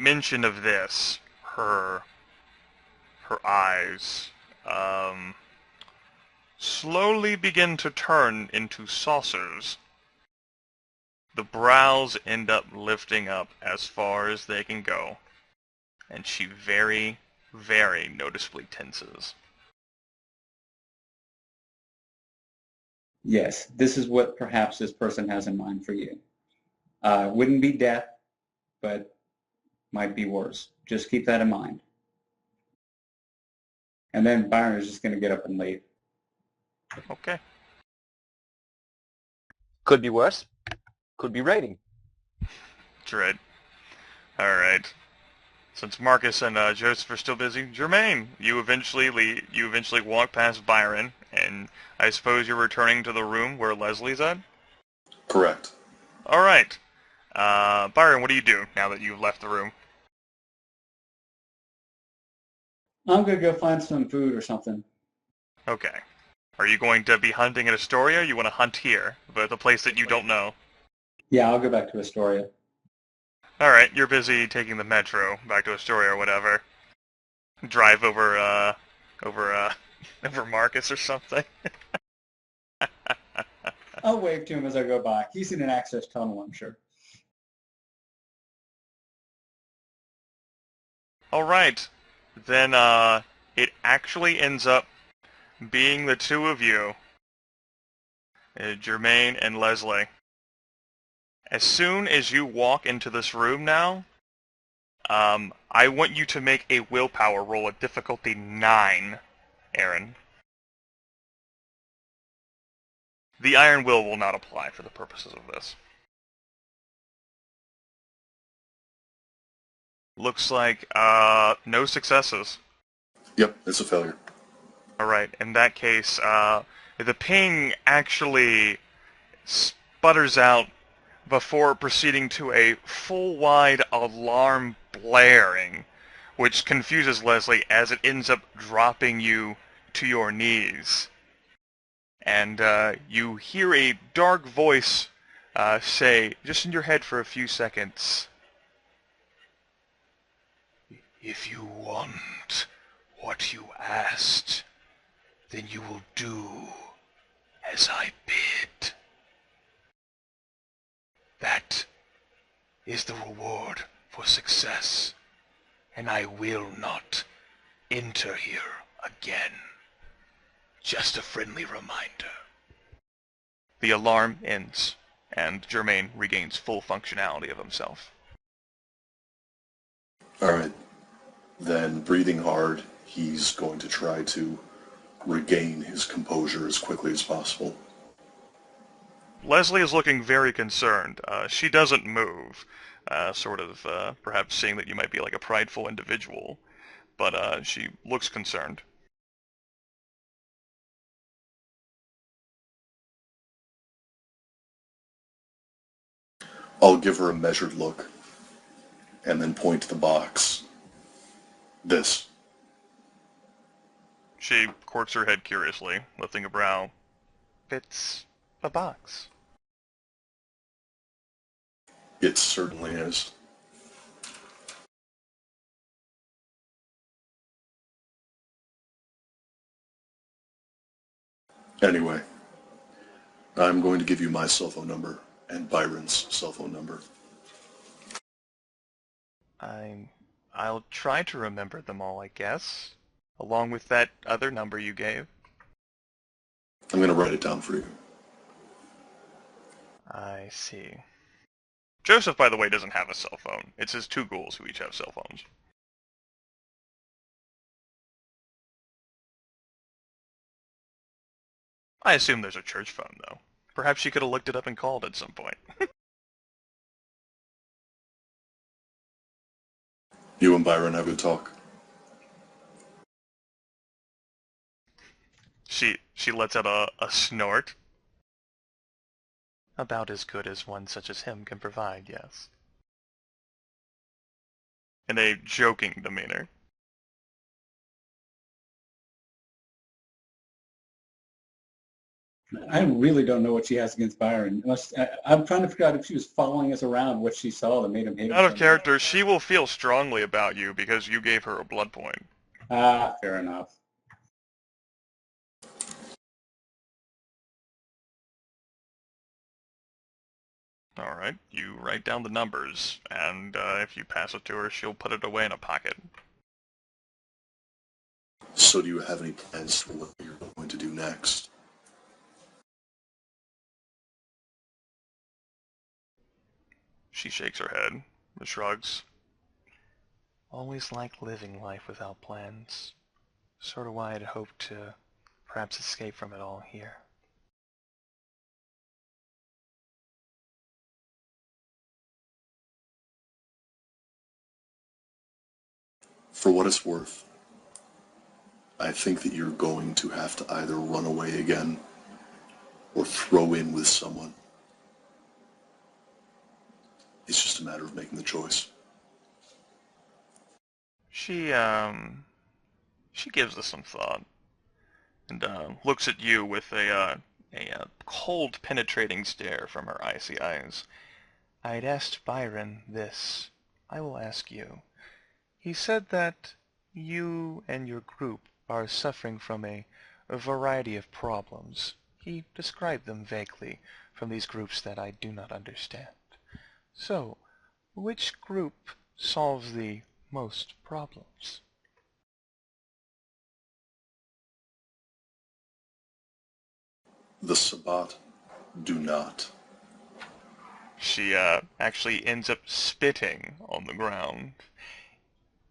mention of this, her eyes slowly begin to turn into saucers. The brows end up lifting up as far as they can go, and she very, very noticeably tenses. Yes, this is what perhaps this person has in mind for you. Wouldn't be death, but might be worse. Just keep that in mind. And then Byron is just going to get up and leave. Okay. Could be worse. Could be raining. Dread. Alright. Since Marcus and Joseph are still busy, Jermaine, you eventually walk past Byron, and I suppose you're returning to the room where Leslie's at? Correct. Alright. Byron, what do you do now that you've left the room? I'm going to go find some food or something. Okay. Are you going to be hunting in Astoria, or you want to hunt here, but the place that you don't know? Yeah, I'll go back to Astoria. Alright, you're busy taking the metro back to Astoria or whatever. Drive over Marcus or something. I'll wave to him as I go by. He's in an access tunnel, I'm sure. Alright. Then, it actually ends up being the two of you, Jermaine and Leslie. As soon as you walk into this room now, I want you to make a willpower roll at difficulty 9, Aaron. The Iron Will not apply for the purposes of this. Looks like, no successes. Yep, it's a failure. Alright, in that case, the ping actually sputters out before proceeding to a full-wide alarm blaring, which confuses Leslie as it ends up dropping you to your knees. And you hear a dark voice say, just in your head for a few seconds, "If you want what you asked, then you will do as I bid. That is the reward for success, and I will not enter here again. Just a friendly reminder." The alarm ends, and Jermaine regains full functionality of himself. Alright. Then, breathing hard, he's going to try to regain his composure as quickly as possible. Leslie is looking very concerned. She doesn't move, perhaps seeing that you might be like a prideful individual, but she looks concerned. I'll give her a measured look, and then point to the box. This. She quirks her head curiously, lifting a brow. It's a box. It certainly is. Anyway, I'm going to give you my cell phone number and Byron's cell phone number. I'll try to remember them all, I guess. Along with that other number you gave. I'm going to write it down for you. I see. Joseph, by the way, doesn't have a cell phone. It's his two ghouls who each have cell phones. I assume there's a church phone, though. Perhaps she could have looked it up and called at some point. You and Byron have a talk. She lets out a snort. About as good as one such as him can provide, yes. In a joking demeanor. I really don't know what she has against Byron. I'm trying to figure out if she was following us around, what she saw that made him hate him Out so of much. character, she will feel strongly about you because you gave her a blood point. Ah, fair enough. Alright, you write down the numbers, and if you pass it to her, she'll put it away in a pocket. So do you have any plans for what you're going to do next? She shakes her head, and shrugs. Always liked living life without plans. Sort of why I'd hoped to perhaps escape from it all here. For what it's worth, I think that you're going to have to either run away again or throw in with someone. It's just a matter of making the choice. She gives this some thought, and looks at you with a cold, penetrating stare from her icy eyes. I'd asked Byron this. I will ask you. He said that you and your group are suffering from a variety of problems. He described them vaguely from these groups that I do not understand. So, which group solves the most problems? The Sabbat do not. She actually ends up spitting on the ground.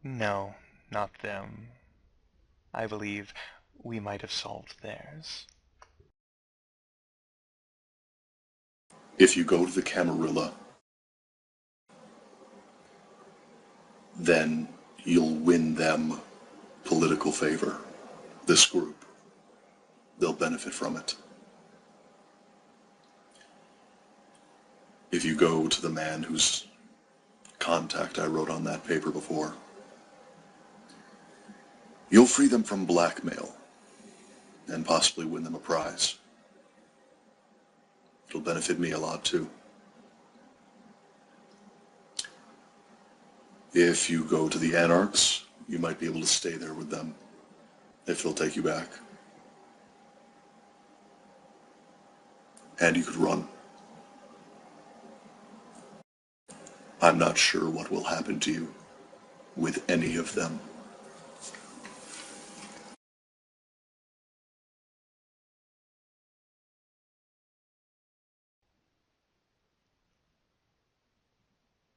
No, not them. I believe we might have solved theirs. If you go to the Camarilla, then you'll win them political favor. This group. They'll benefit from it. If you go to the man whose contact I wrote on that paper before, you'll free them from blackmail and possibly win them a prize. It'll benefit me a lot too. If you go to the Anarchs, you might be able to stay there with them if they'll take you back. And you could run. I'm not sure what will happen to you with any of them.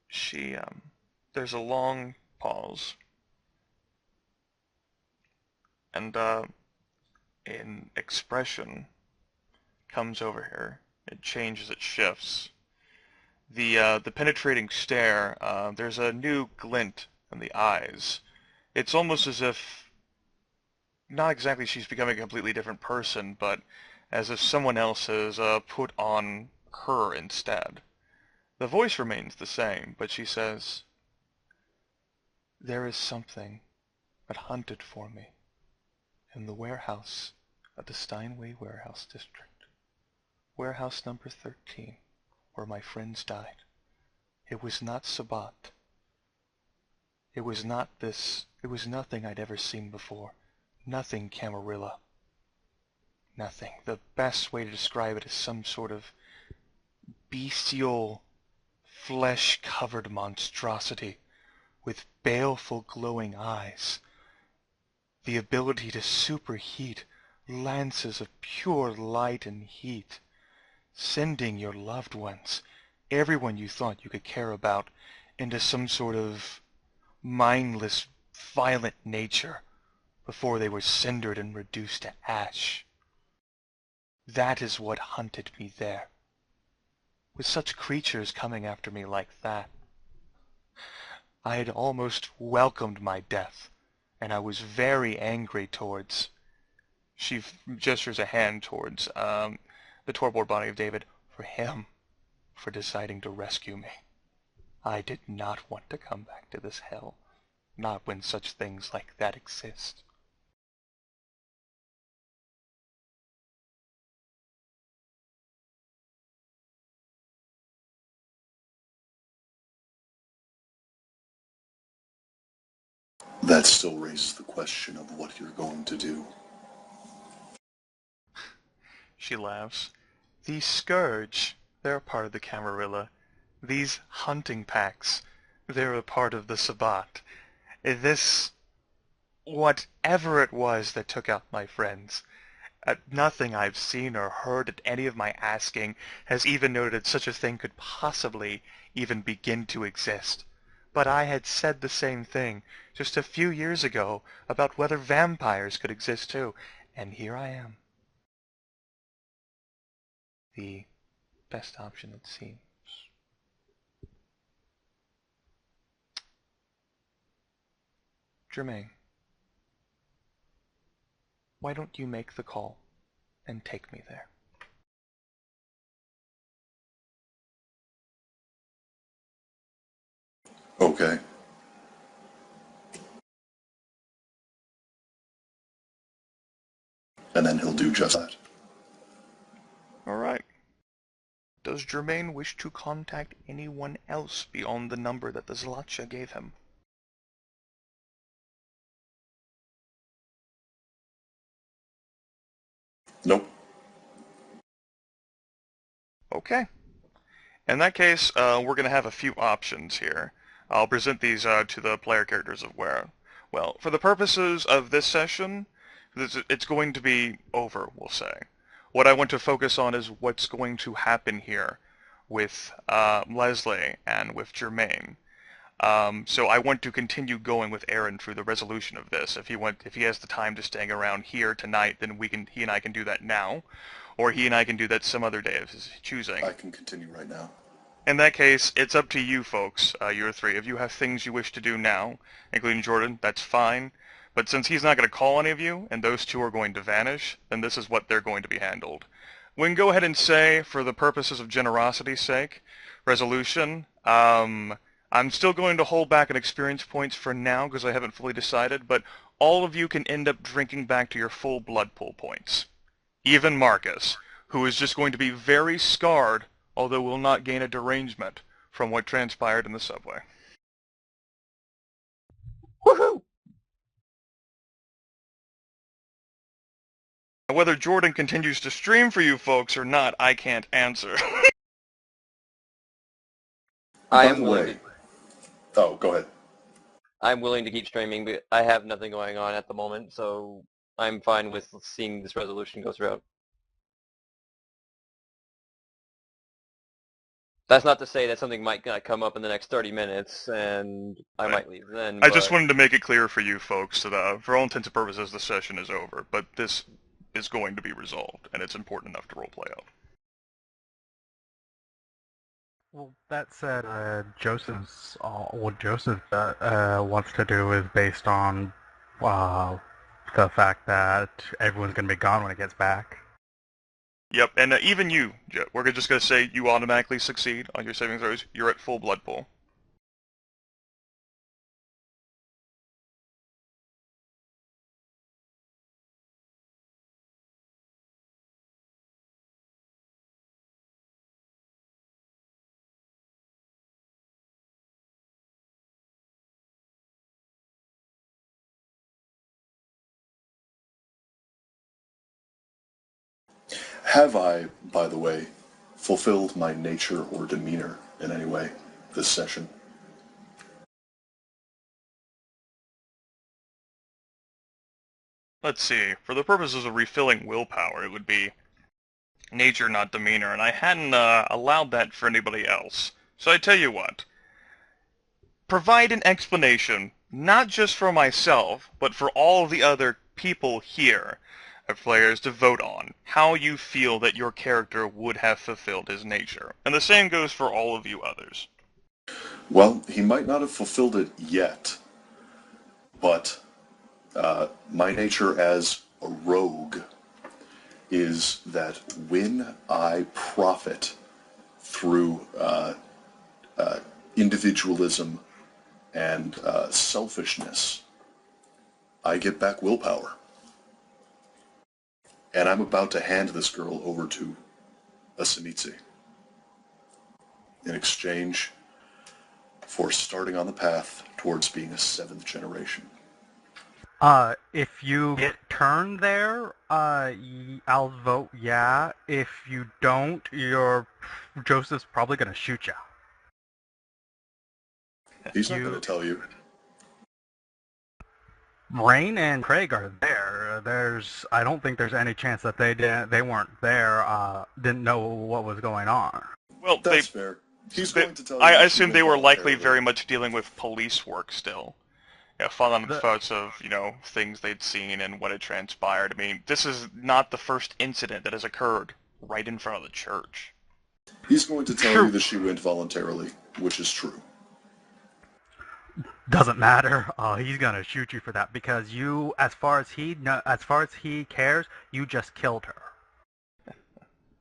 She, there's a long pause, and, an expression comes over her. It changes, it shifts. The penetrating stare, there's a new glint in the eyes. It's almost as if, not exactly she's becoming a completely different person, but as if someone else has put on her instead. The voice remains the same, but she says, there is something that hunted for me in the warehouse at the Steinway Warehouse District. Warehouse number 13, where my friends died. It was not Sabbat. It was not this. It was nothing I'd ever seen before. Nothing Camarilla. Nothing. The best way to describe it is some sort of bestial, flesh-covered monstrosity with baleful glowing eyes. The ability to superheat lances of pure light and heat, sending your loved ones, everyone you thought you could care about, into some sort of mindless, violent nature before they were cindered and reduced to ash. That is what hunted me there. With such creatures coming after me like that, I had almost welcomed my death, and I was very angry towards... She gestures a hand towards the torpor body of David, for him, for deciding to rescue me. I did not want to come back to this hell, not when such things like that exist. That still raises the question of what you're going to do. She laughs. These Scourge, they're a part of the Camarilla. These hunting packs, they're a part of the Sabbat. This, whatever it was that took out my friends, nothing I've seen or heard at any of my asking has even noted such a thing could possibly even begin to exist. But I had said the same thing just a few years ago about whether vampires could exist too, and here I am. The best option, it seems. Jermaine, why don't you make the call and take me there? Okay. And then he'll do just that. All right. Does Jermaine wish to contact anyone else beyond the number that the Zlatcha gave him? Nope. Okay. In that case, we're going to have a few options here. I'll present these to the player characters of where. Well, for the purposes of this session, it's going to be over, we'll say. What I want to focus on is what's going to happen here with Leslie and with Jermaine. So I want to continue going with Aaron through the resolution of this. If he has the time to staying around here tonight, then he and I can do that now, or he and I can do that some other day of his choosing. I can continue right now. In that case, it's up to you folks, you three. If you have things you wish to do now, including Jordan, that's fine. But since he's not going to call any of you, and those two are going to vanish, then this is what they're going to be handled. We can go ahead and say, for the purposes of generosity's sake, resolution, I'm still going to hold back on experience points for now because I haven't fully decided, but all of you can end up drinking back to your full blood pool points. Even Marcus, who is just going to be very scarred, although will not gain a derangement from what transpired in the subway. Woohoo! Whether Jordan continues to stream for you folks or not, I can't answer. I By am the willing way, to. oh, go ahead. I'm willing to keep streaming, but I have nothing going on at the moment, so I'm fine with seeing this resolution go through. That's not to say that something might come up in the next 30 minutes, and I might leave then. I just wanted to make it clear for you folks that, for all intents and purposes, the session is over, but this is going to be resolved, and it's important enough to roleplay out. Well, that said, what Joseph wants to do is based on the fact that everyone's going to be gone when it gets back. Yep, and even you, Jet, we're just going to say you automatically succeed on your saving throws. You're at full blood pool. Have I, by the way, fulfilled my nature or demeanor in any way this session? Let's see, for the purposes of refilling willpower, it would be nature, not demeanor, and I hadn't allowed that for anybody else. So I tell you what, provide an explanation, not just for myself, but for all the other people here, players, to vote on, how you feel that your character would have fulfilled his nature. And the same goes for all of you others. Well, he might not have fulfilled it yet, but my nature as a rogue is that when I profit through individualism and selfishness, I get back willpower. And I'm about to hand this girl over to a Samitsi in exchange for starting on the path towards being a 7th generation. If you get turned there, I'll vote yeah. If you don't, Joseph's probably gonna shoot you. He's not going to tell you. Rain and Craig are there. I don't think there's any chance that they weren't there, didn't know what was going on. Well, That's fair. He's going to tell you. I that she assume went they were likely voluntarily. very much dealing with police work still. Yeah, following the thoughts of, things they'd seen and what had transpired. I mean, this is not the first incident that has occurred right in front of the church. He's going to tell Sure. you that she went voluntarily, which is true. Doesn't matter. He's gonna shoot you for that because as far as he cares, you just killed her.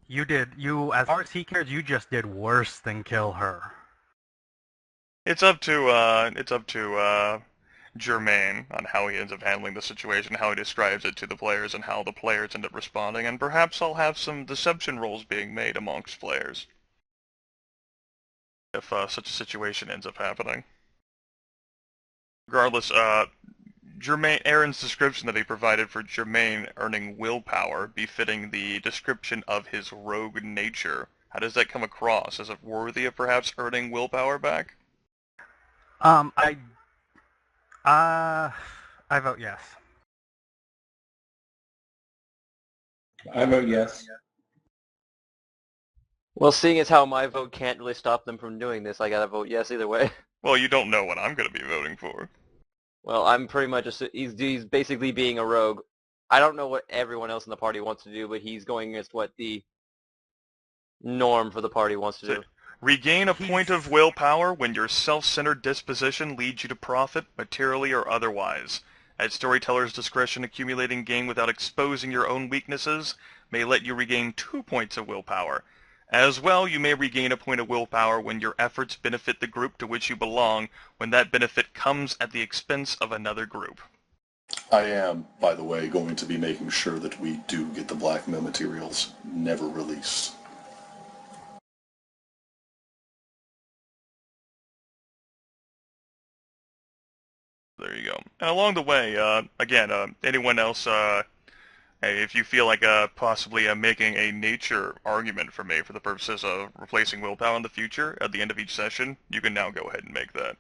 As far as he cares, you just did worse than kill her. It's up to Jermaine on how he ends up handling the situation, how he describes it to the players, and how the players end up responding, and perhaps I'll have some deception rolls being made amongst players if such a situation ends up happening. Regardless, Aaron's description that he provided for Jermaine earning willpower befitting the description of his rogue nature. How does that come across? Is it worthy of perhaps earning willpower back? I vote yes. I vote yes. Well, seeing as how my vote can't really stop them from doing this, I gotta vote yes either way. Well, you don't know what I'm going to be voting for. Well, I'm pretty much he's basically being a rogue. I don't know what everyone else in the party wants to do, but he's going against what the norm for the party wants to do. Regain a point of willpower when your self-centered disposition leads you to profit, materially or otherwise. At storyteller's discretion, accumulating gain without exposing your own weaknesses may let you regain 2 points of willpower. As well, you may regain a point of willpower when your efforts benefit the group to which you belong, when that benefit comes at the expense of another group. I am, by the way, going to be making sure that we do get the blackmail materials never released. There you go. And along the way, again, anyone else, hey, if you feel like possibly making a nature argument for me for the purposes of replacing willpower in the future at the end of each session, you can now go ahead and make that.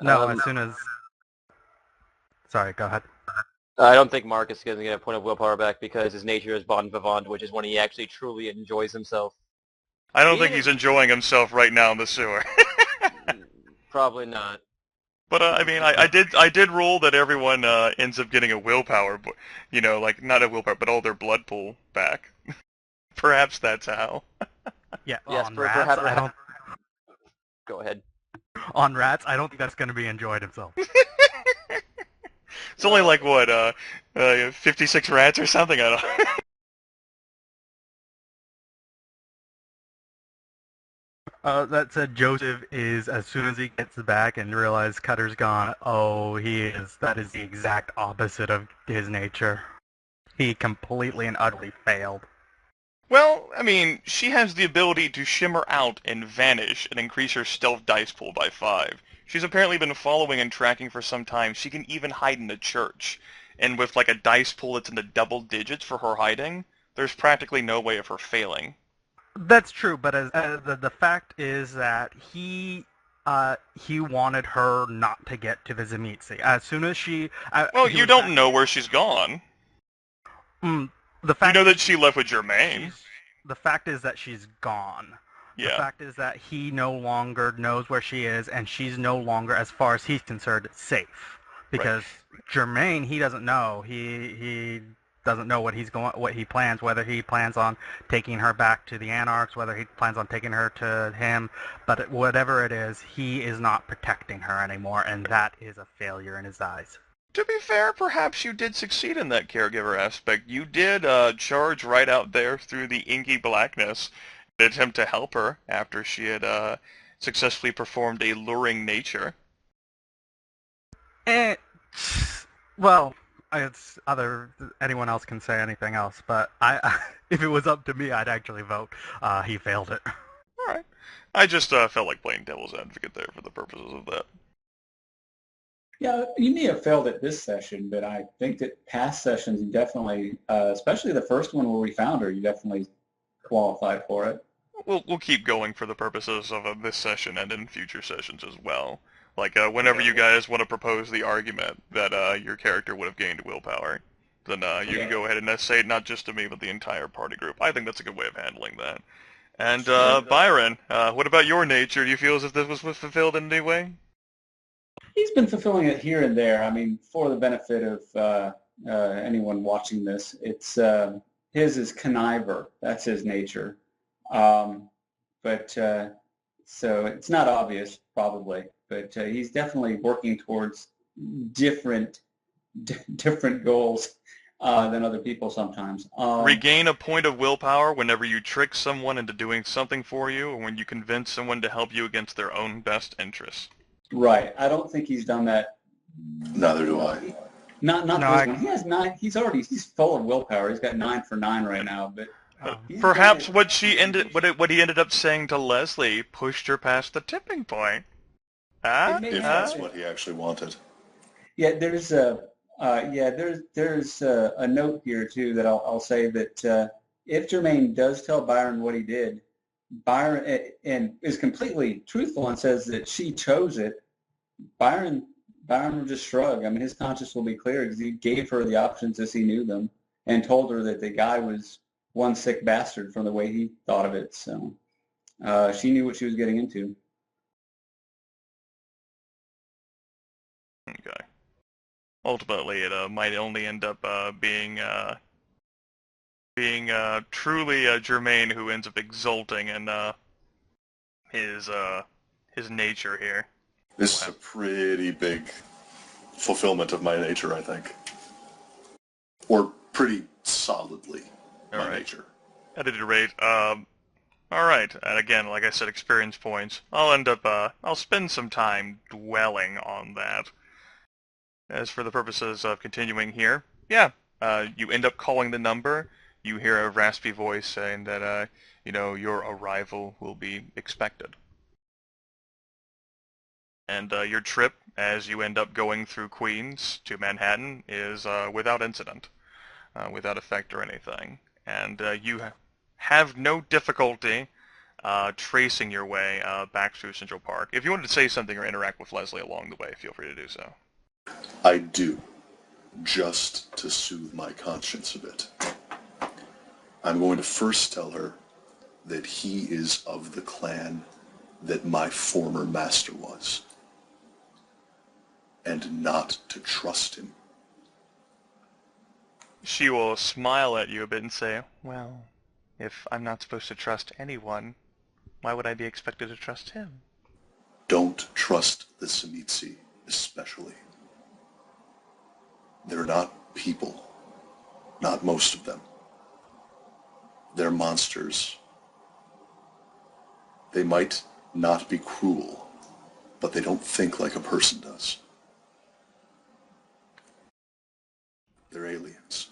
No, as soon as... Sorry, go ahead. I don't think Marcus is going to get a point of willpower back because his nature is bon vivant, which is when he actually truly enjoys himself. I don't think he's enjoying himself right now in the sewer. Probably not. But I mean, I did rule that everyone ends up getting a willpower, like not a willpower, but all their blood pool back. Perhaps that's how. Yeah, yes, on rats, I don't... Go ahead. On rats, I don't think that's going to be enjoyed himself. It's only like, what, 56 rats or something? I don't... That said, Joseph is, as soon as he gets back and realizes Cutter's gone, that is the exact opposite of his nature. He completely and utterly failed. Well, I mean, she has the ability to shimmer out and vanish and increase her stealth dice pool by 5. She's apparently been following and tracking for some time. She can even hide in a church. And with like a dice pool that's in the double digits for her hiding, there's practically no way of her failing. That's true, but the fact is that he wanted her not to get to the Zemitzi. As soon as she... well, you don't know where she's gone. The fact you know that she left with Jermaine. The fact is that she's gone. Yeah. The fact is that he no longer knows where she is, and she's no longer, as far as he's concerned, safe. Because Jermaine, he doesn't know. He doesn't know what he plans, whether he plans on taking her back to the Anarchs, whether he plans on taking her to him, but whatever it is, he is not protecting her anymore, and that is a failure in his eyes. To be fair, perhaps you did succeed in that caregiver aspect. You did charge right out there through the inky blackness in an attempt to help her after she had successfully performed a luring nature. Well, anyone else can say anything else, but if it was up to me, I'd actually vote he failed it. All right. I just felt like playing devil's advocate there for the purposes of that. Yeah, you may have failed at this session, but I think that past sessions you definitely, especially the first one where we found her, you definitely qualified for it. We'll keep going for the purposes of this session and in future sessions as well. Like whenever Okay. you guys want to propose the argument that your character would have gained willpower, then you can Okay. go ahead and say it not just to me but the entire party group. I think that's a good way of handling that. And Sure. Byron, what about your nature? Do you feel as if this was fulfilled in any way? He's been fulfilling it here and there. I mean, for the benefit of anyone watching this, it's his is conniver. That's his nature. Um, but so it's not obvious, probably, but he's definitely working towards different different goals than other people sometimes. Regain a point of willpower whenever you trick someone into doing something for you, or when you convince someone to help you against their own best interests. Right. I don't think he's done that. Neither do I. Not No, this one. He has 9. He's full of willpower. He's got 9 for 9 right now. But he's done Perhaps it. what he ended up saying to Leslie pushed her past the tipping point. Huh? It may If have. that's what he actually wanted. Yeah, there's a a note here too that I'll say that if Jermaine does tell Byron what he did, Byron and is completely truthful and says that she chose it, Byron Byron will just shrug. I mean, his conscience will be clear because he gave her the options as he knew them and told her that the guy was one sick bastard from the way he thought of it. So she knew what she was getting into. Okay. Ultimately, it might only end up being truly Jermaine who ends up exulting in his his nature here. This is a pretty big fulfillment of my nature, I think. Or pretty solidly my All right. nature. At any rate, all right. And again, like I said, experience points. I'll spend some time dwelling on that. As for the purposes of continuing here, yeah, you end up calling the number. You hear a raspy voice saying that, your arrival will be expected. And your trip, as you end up going through Queens to Manhattan, is without incident, without effect or anything. And you have no difficulty tracing your way back through Central Park. If you wanted to say something or interact with Leslie along the way, feel free to do so. I do, just to soothe my conscience a bit. I'm going to first tell her that he is of the clan that my former master was, and not to trust him. She will smile at you a bit and say, well, if I'm not supposed to trust anyone, why would I be expected to trust him? Don't trust the Samitsi, especially. They're not people. Not most of them. They're monsters. They might not be cruel, but they don't think like a person does. They're aliens.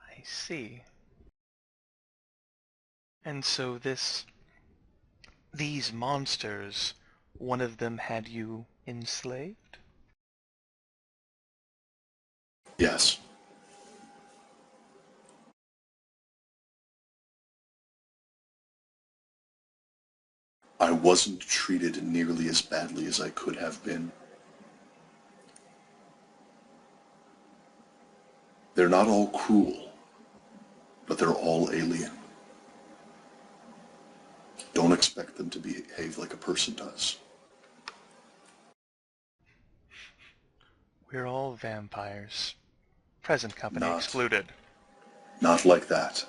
I see. And so these monsters, one of them had you enslaved? Yes. I wasn't treated nearly as badly as I could have been. They're not all cruel, but they're all alien. Don't expect them to behave like a person does. We're all vampires. Present company Not. excluded. Not like that.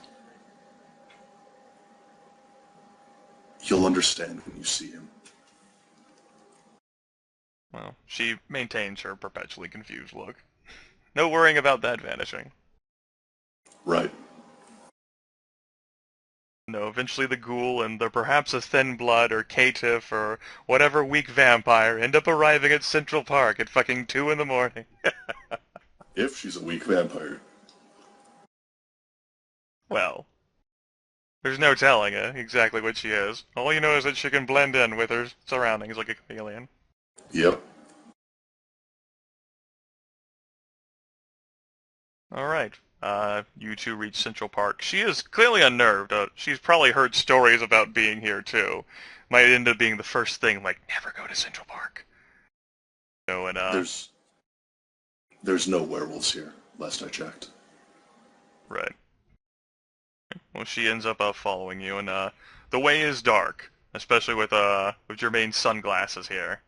You'll understand when you see him. Well, she maintains her perpetually confused look. No worrying about that vanishing. Right. No, eventually the ghoul and the perhaps a thin blood or caitiff or whatever weak vampire end up arriving at Central Park at fucking 2 in the morning. If she's a weak vampire. Well, there's no telling exactly what she is. All you know is that she can blend in with her surroundings like a chameleon. Yep. Alright. You two reach Central Park. She is clearly unnerved. She's probably heard stories about being here, too. Might end up being the first thing, like, never go to Central Park. So, and, There's no werewolves here, last I checked. right. Well, she ends up following you, and the way is dark, especially with Jermaine's sunglasses here.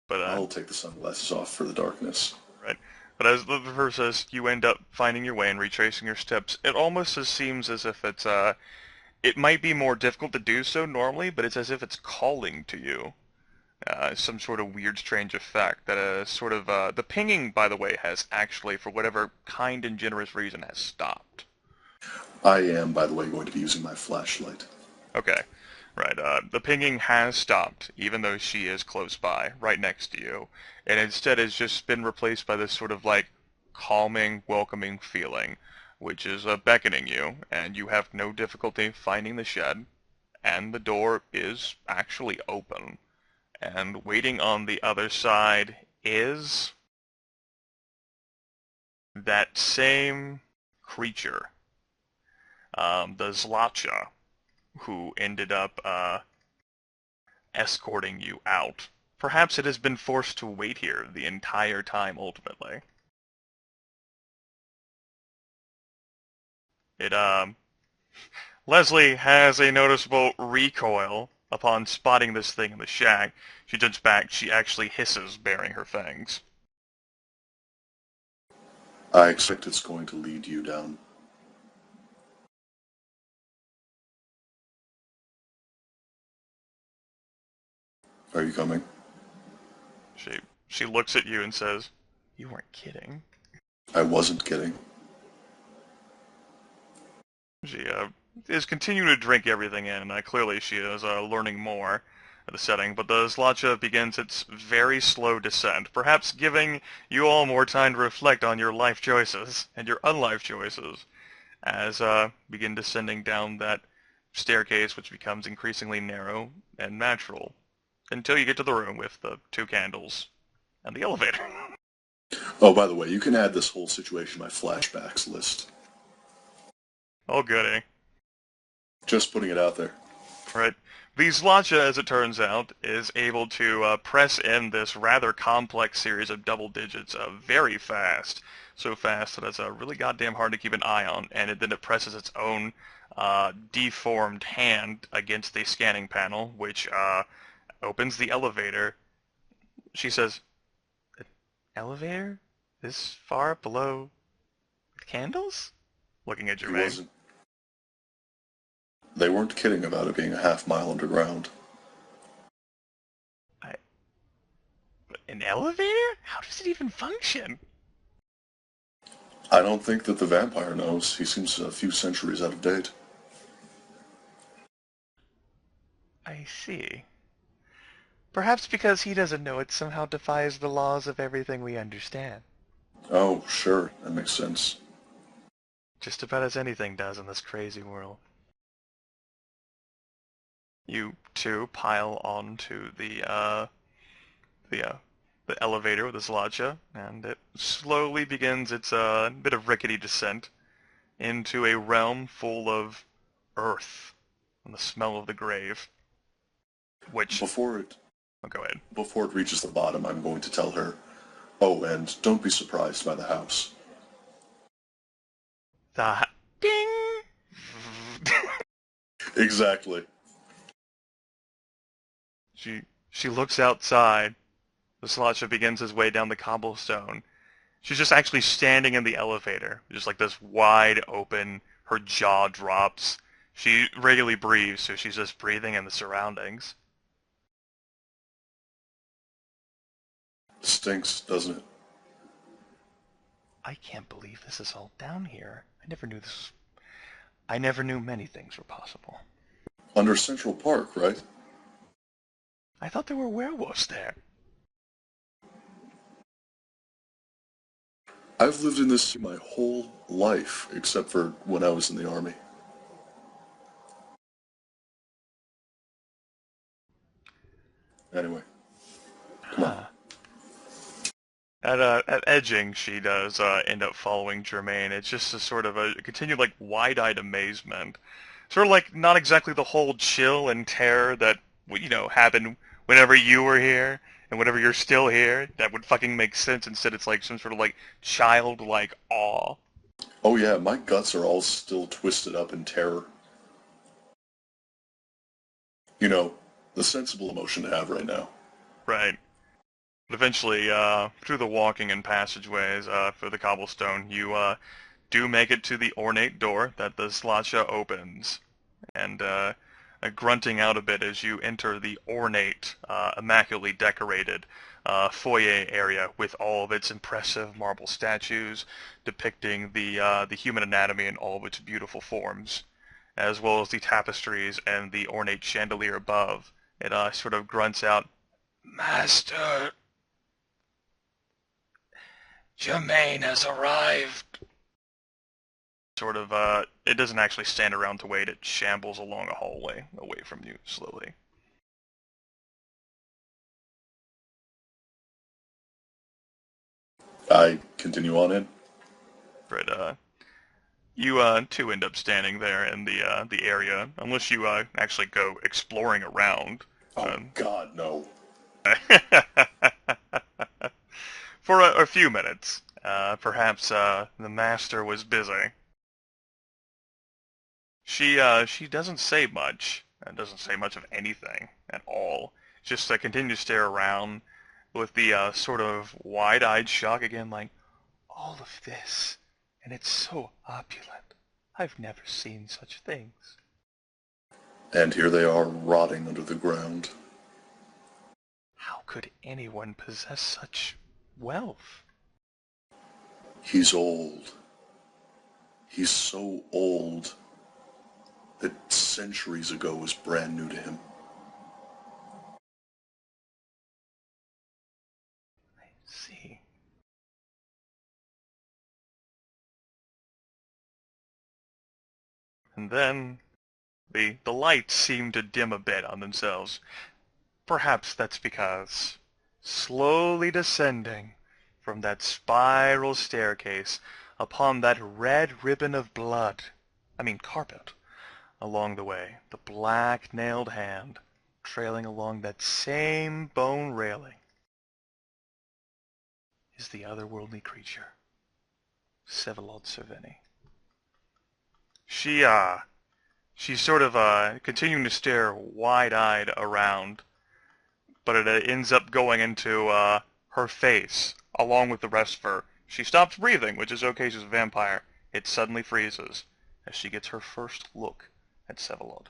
But I'll take the sunglasses off for the darkness. right. But as the says, you end up finding your way and retracing your steps. It almost seems as if it's it might be more difficult to do so normally, but it's as if it's calling to you. Some sort of weird, strange effect that sort of the pinging, by the way, has actually, for whatever kind and generous reason, has stopped. I am, by the way, going to be using my flashlight. Okay, right. The pinging has stopped, even though she is close by, right next to you, and instead has just been replaced by this sort of like calming, welcoming feeling, which is beckoning you, and you have no difficulty finding the shed, and the door is actually open, and waiting on the other side is that same creature, the Zlacha, who ended up escorting you out. Perhaps it has been forced to wait here the entire time, ultimately. It, Leslie has a noticeable recoil upon spotting this thing in the shack. She jumps back. She actually hisses, baring her fangs. I expect it's going to lead you down. Are you coming? She looks at you and says, "You weren't kidding." I wasn't kidding. She is continuing to drink everything in. Clearly she is learning more of the setting, but the Zlacha begins its very slow descent, perhaps giving you all more time to reflect on your life choices and your unlife choices as begin descending down that staircase, which becomes increasingly narrow and natural until you get to the room with the two candles and the elevator. Oh, by the way, you can add this whole situation to my flashbacks list. Oh, goody. Just putting it out there. Right. The Zlacha, as it turns out, is able to press in this rather complex series of double digits very fast. So fast that it's really goddamn hard to keep an eye on, and then it presses its own deformed hand against the scanning panel, which opens the elevator. She says, "Elevator? This far below candles?" Looking at He Jermaine. wasn't. They weren't kidding about it being a half-mile underground. An elevator? How does it even function? I don't think that the vampire knows. He seems a few centuries out of date. I see. Perhaps because he doesn't know it somehow defies the laws of everything we understand. Oh, sure. That makes sense. Just about as anything does in this crazy world. You two pile onto the elevator with this Zlacha, and it slowly begins its bit of rickety descent into a realm full of earth and the smell of the grave. Which... Before it Oh, go ahead. Before it reaches the bottom, I'm going to tell her, oh, and don't be surprised by the house. Ding! Exactly. She looks outside. The Zlacha begins his way down the cobblestone. She's just actually standing in the elevator, just like this wide open. Her jaw drops. She regularly breathes, so she's just breathing in the surroundings. Stinks, doesn't it? I can't believe this is all down here. I never knew this. I never knew many things were possible. Under Central Park, right? I thought there were werewolves there. I've lived in this my whole life, except for when I was in the army. Anyway. Come on. At edging, she does end up following Jermaine. It's just a sort of a continued like wide-eyed amazement, sort of like not exactly the whole chill and terror that happened whenever you were here and whenever you're still here. That would fucking make sense. Instead, it's like some sort of like childlike awe. Oh yeah, my guts are all still twisted up in terror. You know, the sensible emotion to have right now. Right. But eventually, through the walking and passageways for the cobblestone, you do make it to the ornate door that the Slacha opens, and grunting out a bit as you enter the ornate, immaculately decorated foyer area with all of its impressive marble statues depicting the human anatomy in all of its beautiful forms, as well as the tapestries and the ornate chandelier above. It sort of grunts out, "Master, Jermaine has arrived." Sort of, it doesn't actually stand around to wait. It shambles along a hallway away from you slowly. I continue on in. But you two end up standing there in the area, unless you actually go exploring around. Oh God, no. For a few minutes. Perhaps the master was busy. She doesn't say much. Doesn't say much of anything at all. Just continues to stare around with the sort of wide-eyed shock again, like, all of this, and it's so opulent. I've never seen such things. And here they are rotting under the ground. How could anyone possess such wealth? He's old. He's so old that centuries ago was brand new to him. I see. And then the lights seem to dim a bit on themselves. Perhaps that's because, slowly descending from that spiral staircase upon that red ribbon of blood, carpet, along the way, the black-nailed hand trailing along that same bone railing, is the otherworldly creature, Vsevolod Cerveni. She's sort of continuing to stare wide-eyed around, but it ends up going into her face, along with the rest of her. She stops breathing, which is okay, she's a vampire. It suddenly freezes as she gets her first look at Vsevolod.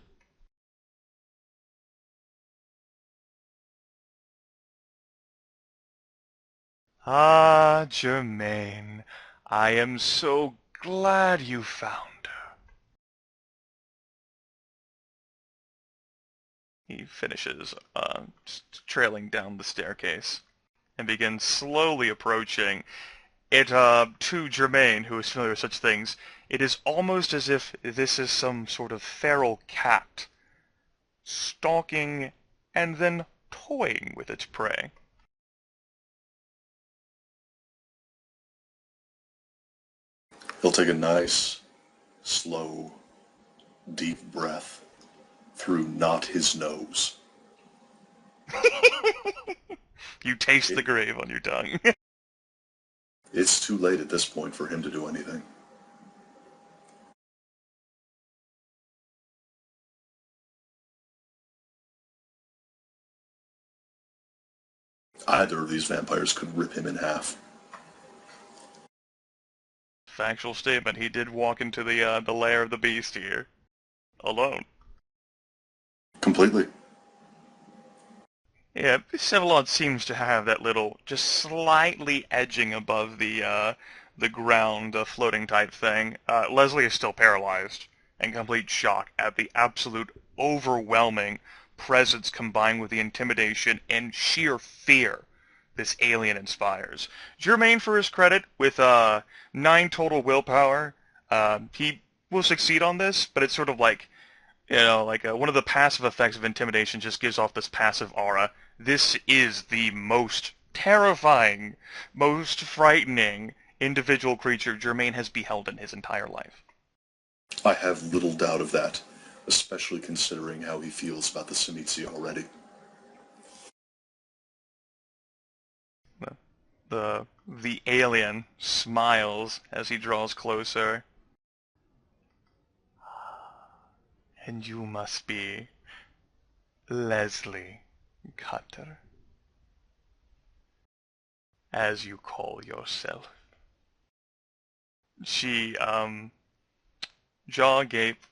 Ah, Jermaine, I am so glad you found her. He finishes, trailing down the staircase, and begins slowly approaching. It, to Jermaine, who is familiar with such things, it is almost as if this is some sort of feral cat, stalking and then toying with its prey. He'll take a nice, slow, deep breath through not his nose. You taste the grave on your tongue. It's too late at this point for him to do anything. Either of these vampires could rip him in half. Factual statement, he did walk into the lair of the beast here. Alone. Completely. Yeah, Vsevolod seems to have that little, just slightly edging above the ground, floating type thing. Leslie is still paralyzed, in complete shock at the absolute overwhelming presence combined with the intimidation and sheer fear this alien inspires. Jermaine, for his credit, with 9 total willpower, he will succeed on this, but it's sort of like, one of the passive effects of intimidation just gives off this passive aura. this is the most terrifying, most frightening individual creature Jermaine has beheld in his entire life. I have little doubt of that, especially considering how he feels about the Simitsi already. The alien smiles as he draws closer. And you must be Leslie Cutter, as you call yourself. She, jaw agape,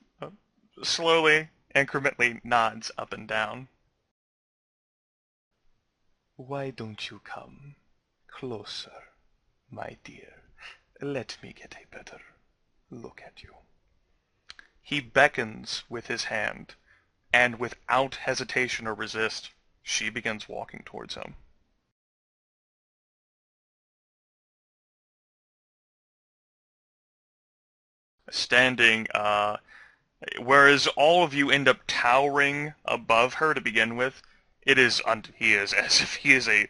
slowly, incrementally nods up and down. Why don't you come closer, my dear? Let me get a better look at you. He beckons with his hand, and without hesitation or resist, she begins walking towards him. Standing, whereas all of you end up towering above her to begin with, he is as if he is a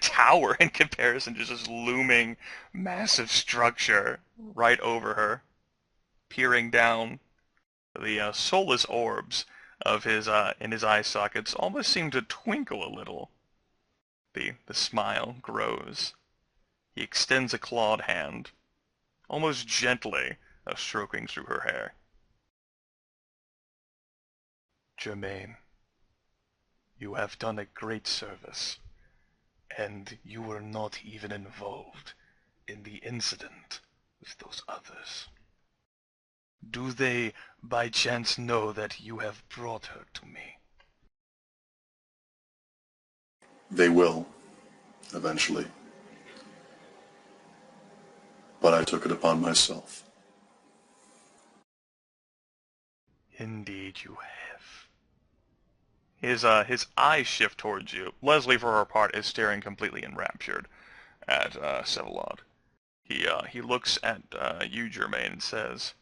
tower in comparison, just this looming, massive structure right over her, peering down. The soulless orbs of his in his eye sockets almost seem to twinkle a little. The smile grows. He extends a clawed hand, almost gently, stroking through her hair. Jermaine, you have done a great service, and you were not even involved in the incident with those others. Do they, by chance, know that you have brought her to me? They will, eventually. But I took it upon myself. Indeed you have. His eyes shift towards you. Leslie, for her part, is staring completely enraptured at Sevalod. He looks at you, Jermaine, and says,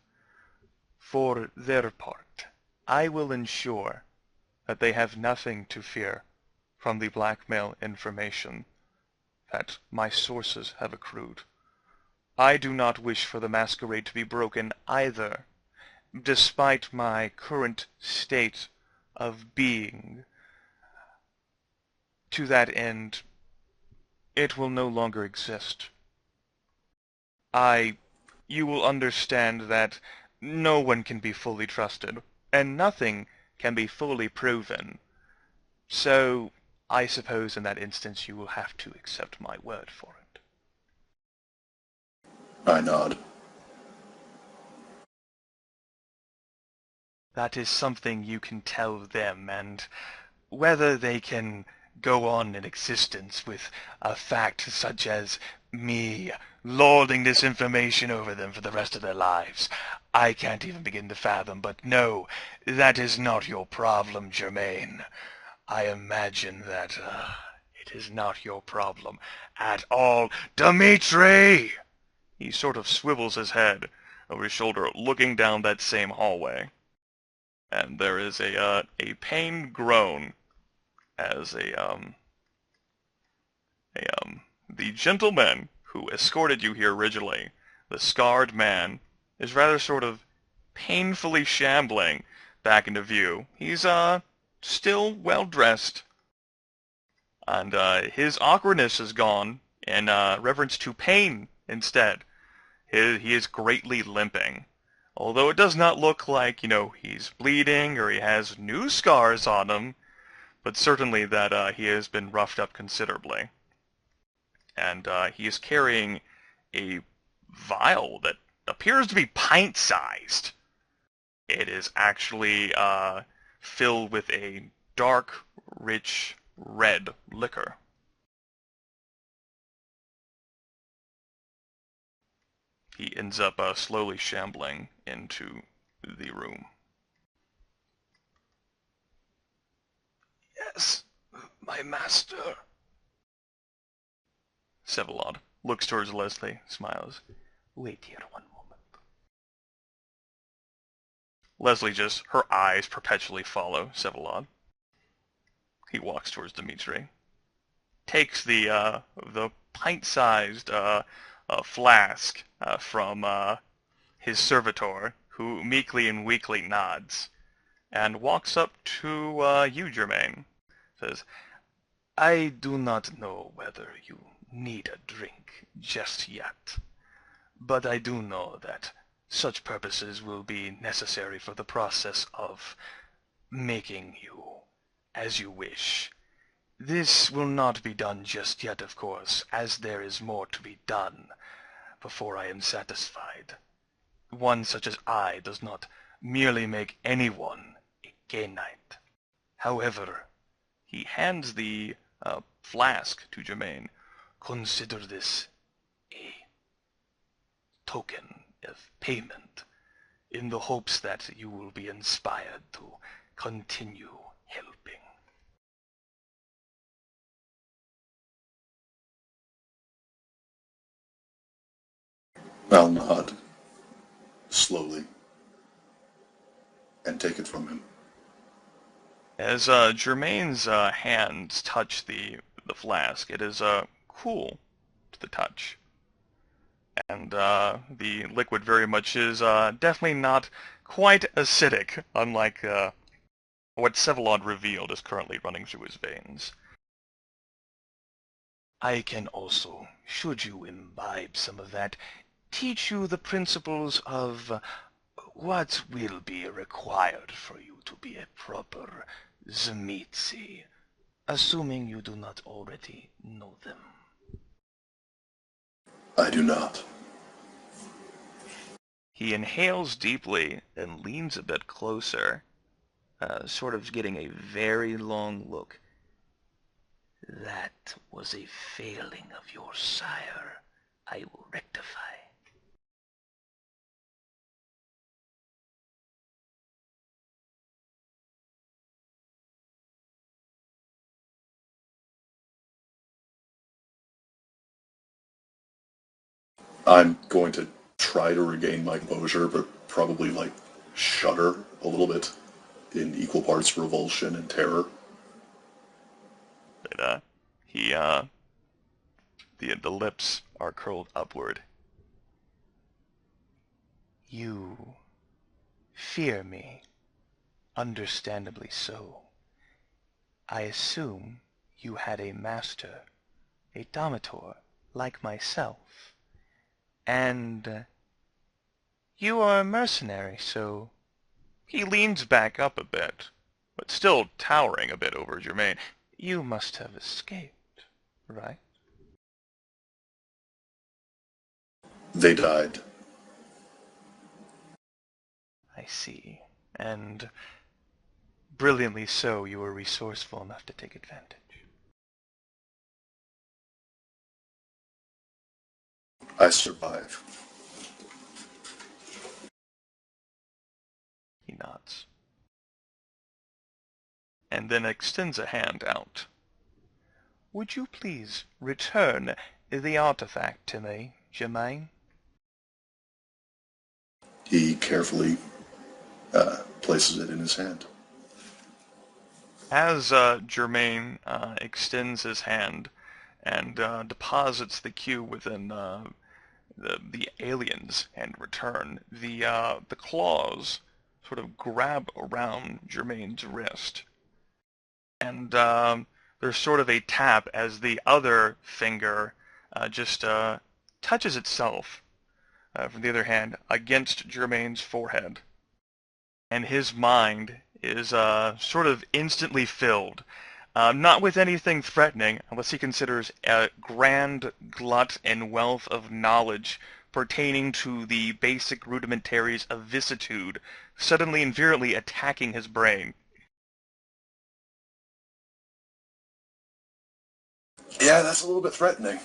for their part, I will ensure that they have nothing to fear from the blackmail information that my sources have accrued. I do not wish for the Masquerade to be broken either, despite my current state of being. To that end, it will no longer exist. You will understand that no one can be fully trusted, and nothing can be fully proven. So, I suppose in that instance you will have to accept my word for it. I nod. That is something you can tell them, and whether they can go on in existence with a fact such as me lording this information over them for the rest of their lives, I can't even begin to fathom. But no, that is not your problem, Jermaine. I imagine that it is not your problem at all. Dimitri! He sort of swivels his head over his shoulder, looking down that same hallway. And there is a pained groan as the gentleman who escorted you here originally, the scarred man, is rather sort of painfully shambling back into view. He's still well dressed, and his awkwardness is gone in reference to pain instead. He is greatly limping. Although it does not look like, he's bleeding or he has new scars on him, but certainly that he has been roughed up considerably. And he is carrying a vial that appears to be pint-sized. It is actually filled with a dark, rich, red liquor. He ends up slowly shambling into the room. Yes, my master. Sevalod looks towards Leslie, smiles. Wait here one moment. Leslie her eyes perpetually follow Sevalod. He walks towards Dimitri. Takes the pint-sized flask from his servitor, who meekly and weakly nods, and walks up to you, Jermaine. Says, I do not know whether you need a drink just yet, but I do know that such purposes will be necessary for the process of making you as you wish. This will not be done just yet, of course, as there is more to be done before I am satisfied. One such as I does not merely make anyone a gay knight. However, he hands the flask to Jermaine. Consider this a token of payment in the hopes that you will be inspired to continue helping. I'll nod slowly and take it from him. As Jermaine's hands touch the flask, it is cool to the touch. And the liquid very much is definitely not quite acidic, unlike what Sevalod revealed is currently running through his veins. I can also, should you imbibe some of that, teach you the principles of what will be required for you to be a proper Tzimisce, assuming you do not already know them. I do not. He inhales deeply and leans a bit closer, sort of getting a very long look. That was a failing of your sire. I will rectify. I'm going to try to regain my composure, but probably shudder a little bit in equal parts revulsion and terror. But the lips are curled upward. You fear me, understandably so. I assume you had a master, a domitor, like myself. And you are a mercenary, so... He leans back up a bit, but still towering a bit over Jermaine. You must have escaped, right? They died. I see. And brilliantly so, you were resourceful enough to take advantage. I survive. He nods. And then extends a hand out. Would you please return the artifact to me, Jermaine? He carefully places it in his hand. As Jermaine extends his hand and deposits the cube within the aliens and return, the claws sort of grab around Jermaine's wrist. And there's sort of a tap as the other finger just touches itself, from the other hand, against Jermaine's forehead. And his mind is sort of instantly filled, not with anything threatening, unless he considers a grand glut and wealth of knowledge pertaining to the basic rudimentaries of vicissitude suddenly and virulently attacking his brain. Yeah, that's a little bit threatening.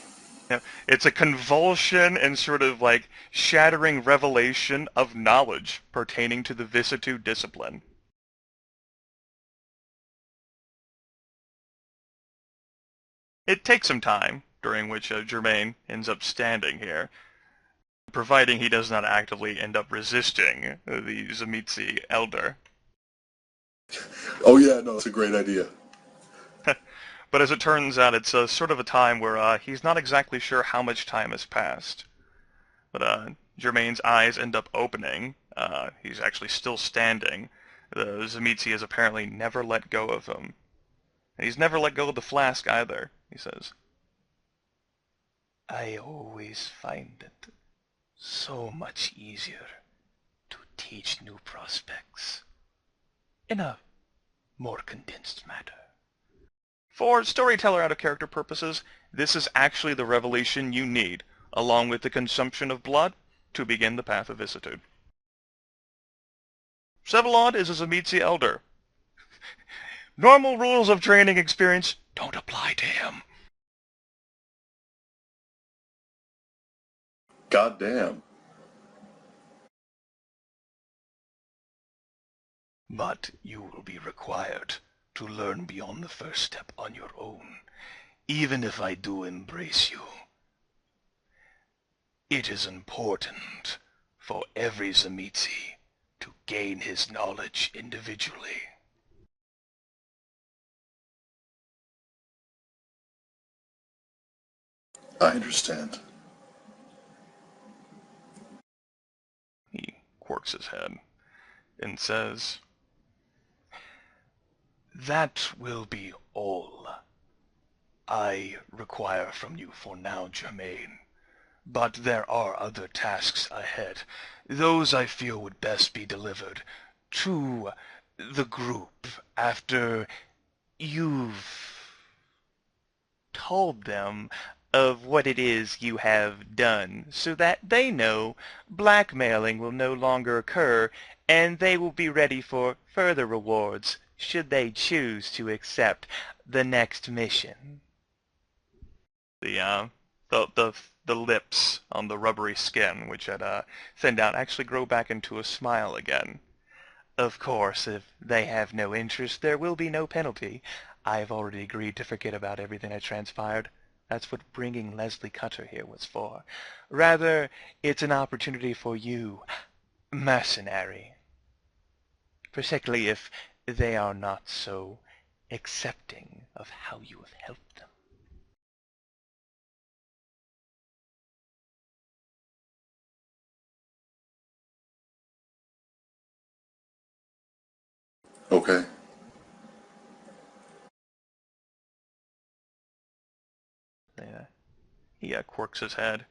Yeah, it's a convulsion and sort of shattering revelation of knowledge pertaining to the vicissitude discipline. It takes some time, during which Jermaine ends up standing here, providing he does not actively end up resisting the Tzimisce elder. Oh yeah, no, it's a great idea. But as it turns out, it's a sort of a time where he's not exactly sure how much time has passed. But Jermaine's eyes end up opening. He's actually still standing. The Zemitzi has apparently never let go of him. And he's never let go of the flask either, he says. I always find it so much easier to teach new prospects in a more condensed manner. For storyteller out-of-character purposes, this is actually the revelation you need, along with the consumption of blood, to begin the path of vicissitude. Vsevolod is a Zemitzi elder. Normal rules of training experience don't apply to him. Goddamn. But you will be required to learn beyond the first step on your own, even if I do embrace you. It is important for every Zemitzi to gain his knowledge individually. I understand. He quirks his head and says, that will be all I require from you for now, Jermaine. But there are other tasks ahead. Those I feel would best be delivered to the group after you've told them of what it is you have done, so that they know blackmailing will no longer occur, and they will be ready for further rewards should they choose to accept the next mission. The lips on the rubbery skin, which had thinned out, actually grow back into a smile again. Of course, if they have no interest, there will be no penalty. I've already agreed to forget about everything that transpired. That's what bringing Leslie Cutter here was for. Rather, it's an opportunity for you, mercenary. Particularly if they are not so accepting of how you have helped them. Okay. Yeah. He quirks his head.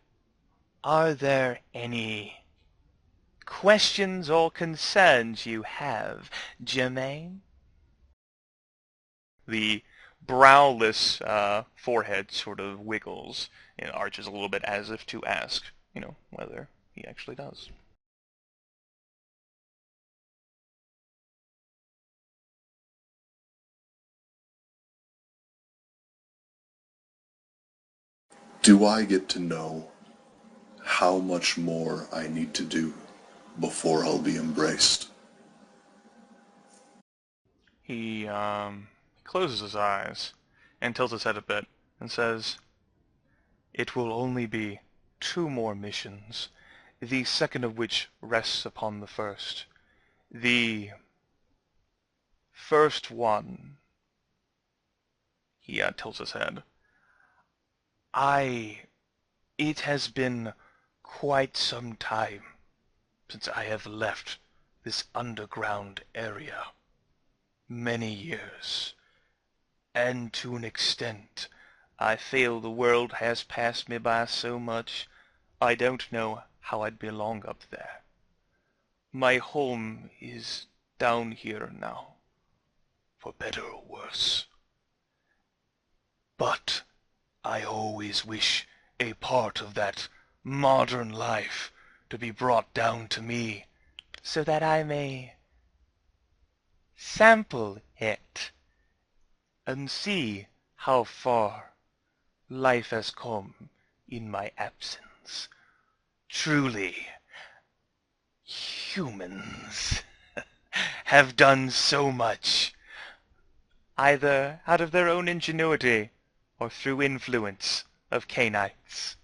Are there any questions or concerns you have, Jermaine? The browless forehead sort of wiggles and arches a little bit as if to ask, whether he actually does. Do I get to know how much more I need to do before I'll be embraced? He closes his eyes and tilts his head a bit and says, it will only be 2 more missions, the second of which rests upon the first. The first one, he tilts his head. It has been quite some time since I have left this underground area. Many years. And to an extent, I feel the world has passed me by so much, I don't know how I'd belong up there. My home is down here now, for better or worse. But I always wish a part of that modern life to be brought down to me, so that I may sample it and see how far life has come in my absence. Truly, humans have done so much, either out of their own ingenuity or through influence of Canaanites.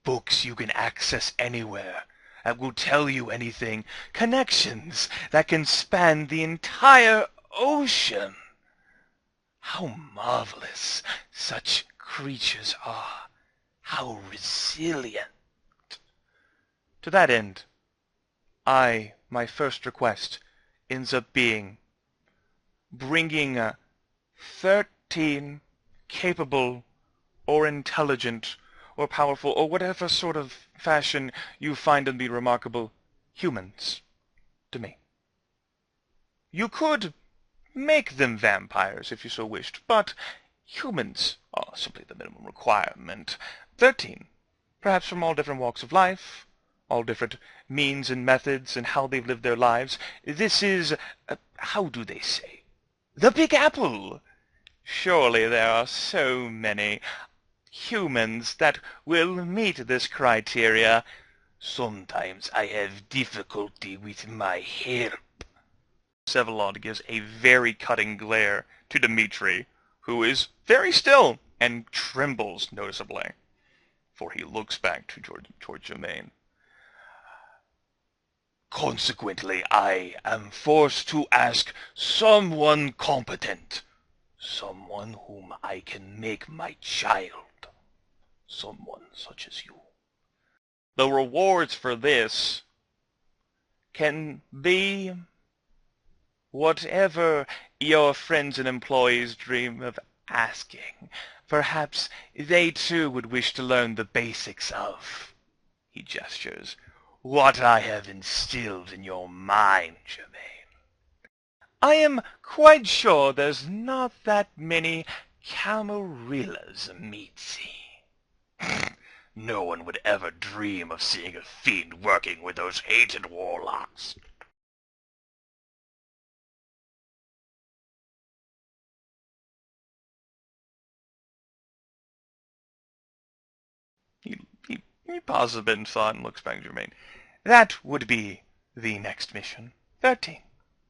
Books you can access anywhere that will tell you anything. Connections that can span the entire ocean. How marvelous such creatures are. How resilient. To that end, my first request ends up being bringing 13 capable or intelligent or powerful or whatever sort of fashion you find to be remarkable humans to me. You could make them vampires if you so wished, but humans are simply the minimum requirement. 13, perhaps from all different walks of life, all different means and methods and how they've lived their lives. This is, how do they say, the Big Apple. Surely there are so many humans that will meet this criteria. Sometimes I have difficulty with my hair. Sevalod gives a very cutting glare to Dimitri, who is very still and trembles noticeably, for he looks back toward Jermaine. Consequently, I am forced to ask someone competent, someone whom I can make my child, someone such as you. The rewards for this can be whatever your friends and employees dream of asking. Perhaps they too would wish to learn the basics of, he gestures, what I have instilled in your mind, Jermaine. I am quite sure there's not that many Camarillas, Mitzi. No one would ever dream of seeing a fiend working with those hated warlocks. He pauses a bit in thought and looks back at Jermaine. That would be the next mission. 13.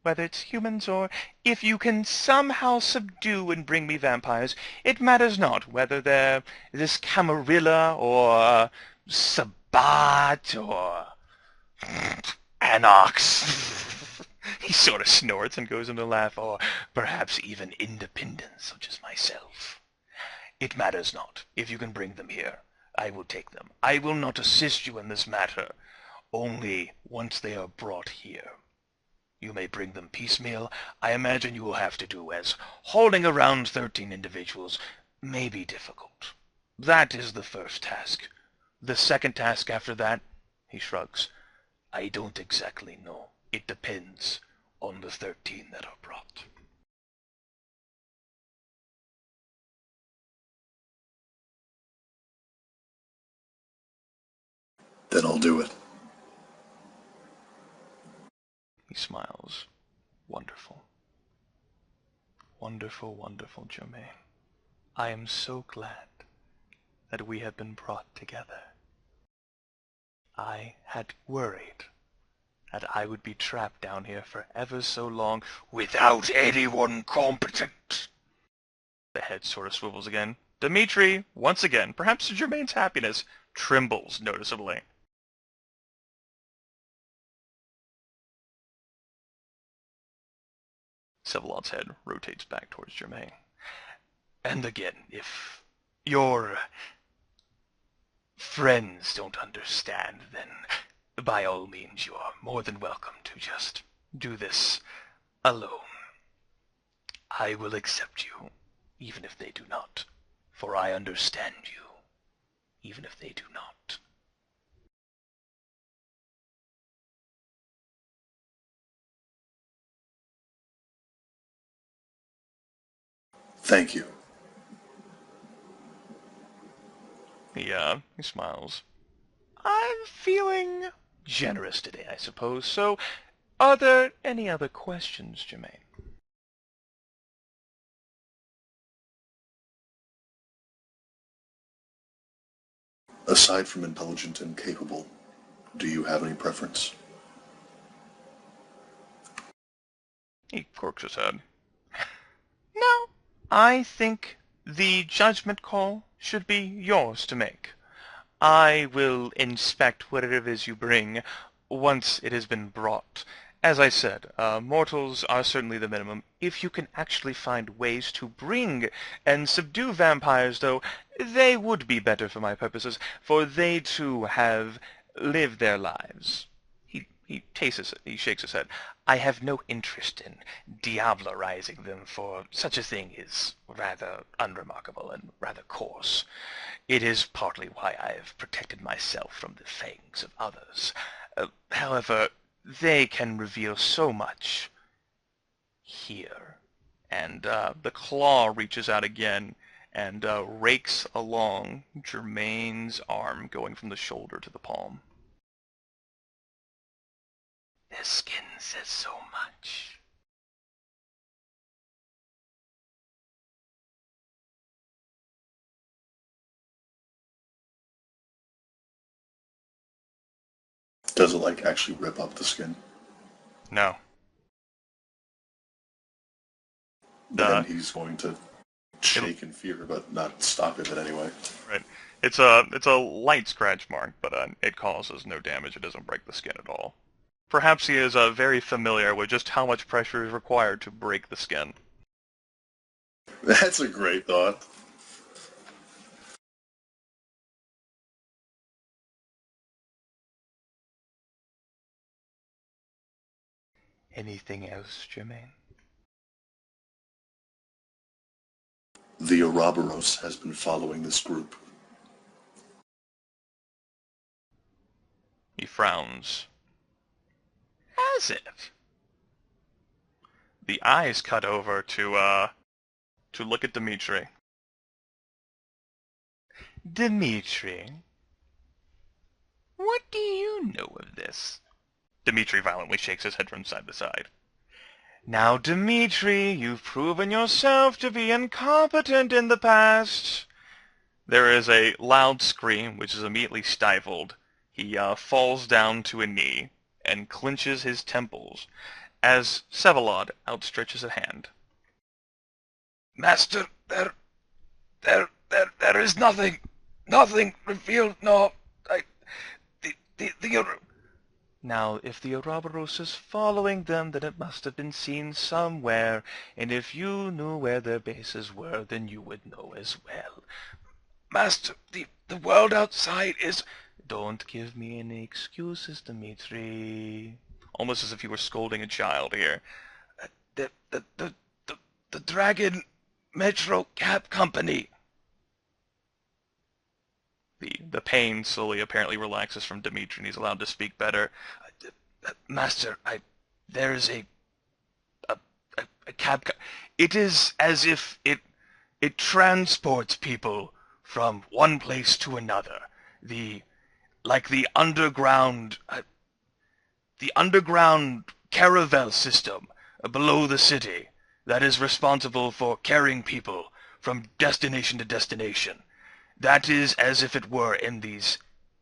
Whether it's humans or if you can somehow subdue and bring me vampires, it matters not whether they're this Camarilla or Sabat or Anox. He sort of snorts and goes into a laugh, or perhaps even independents such as myself. It matters not. If you can bring them here, I will take them. I will not assist you in this matter, only once they are brought here. You may bring them piecemeal. I imagine you will have to do as holding around 13 individuals may be difficult. That is the first task. The second task after that, he shrugs, I don't exactly know. It depends on the 13 that are brought. Then I'll do it. He smiles. Wonderful. Wonderful, wonderful, Jermaine. I am so glad that we have been brought together. I had worried that I would be trapped down here for ever so long without anyone competent. The head sort of swivels again. Dimitri, once again, perhaps to Jermaine's happiness, trembles noticeably. Sevalod's head rotates back towards Jermaine. And again, if your friends don't understand, then by all means you are more than welcome to just do this alone. I will accept you, even if they do not, for I understand you, even if they do not. Thank you. He smiles. I'm feeling generous today, I suppose, so are there any other questions, Jermaine? Aside from intelligent and capable, do you have any preference? He quirks his head. No, I think the judgment call should be yours to make. I will inspect whatever it is you bring once it has been brought, As I said, mortals are certainly the minimum. If you can actually find ways to bring and subdue vampires, though, they would be better for my purposes, for they too have lived their lives. He shakes his head. I have no interest in diablerizing them, for such a thing is rather unremarkable and rather coarse. It is partly why I have protected myself from the fangs of others. However, they can reveal so much here. And the claw reaches out again and rakes along Jermaine's arm, going from the shoulder to the palm. Their skin says so much. Does it, like, actually rip up the skin? No. Then he's going to shake in fear, but not stop it anyway. Right. It's a light scratch mark, but it causes no damage. It doesn't break the skin at all. Perhaps he is very familiar with just how much pressure is required to break the skin. That's a great thought. Anything else, Jermaine? The Ouroboros has been following this group. He frowns. Has it? The eyes cut over to look at Dimitri. Dimitri, what do you know of this? Dimitri violently shakes his head from side to side. Now, Dimitri, you've proven yourself to be incompetent in the past. There is a loud scream, which is immediately stifled. He falls down to a knee and clenches his temples as Sevalod outstretches a hand. Master, there is nothing revealed, no, Now, if the Ouroboros is following them, then it must have been seen somewhere, and if you knew where their bases were, then you would know as well. Master, the world outside is... Don't give me any excuses, Dimitri. Almost as if you were scolding a child here. The Dragon Metro Cab Company. The pain slowly apparently relaxes from Dimitri, and he's allowed to speak better. Master, there is a cab. It is as if it transports people from one place to another. Like the underground caravel system below the city that is responsible for carrying people from destination to destination. That is as if it were in these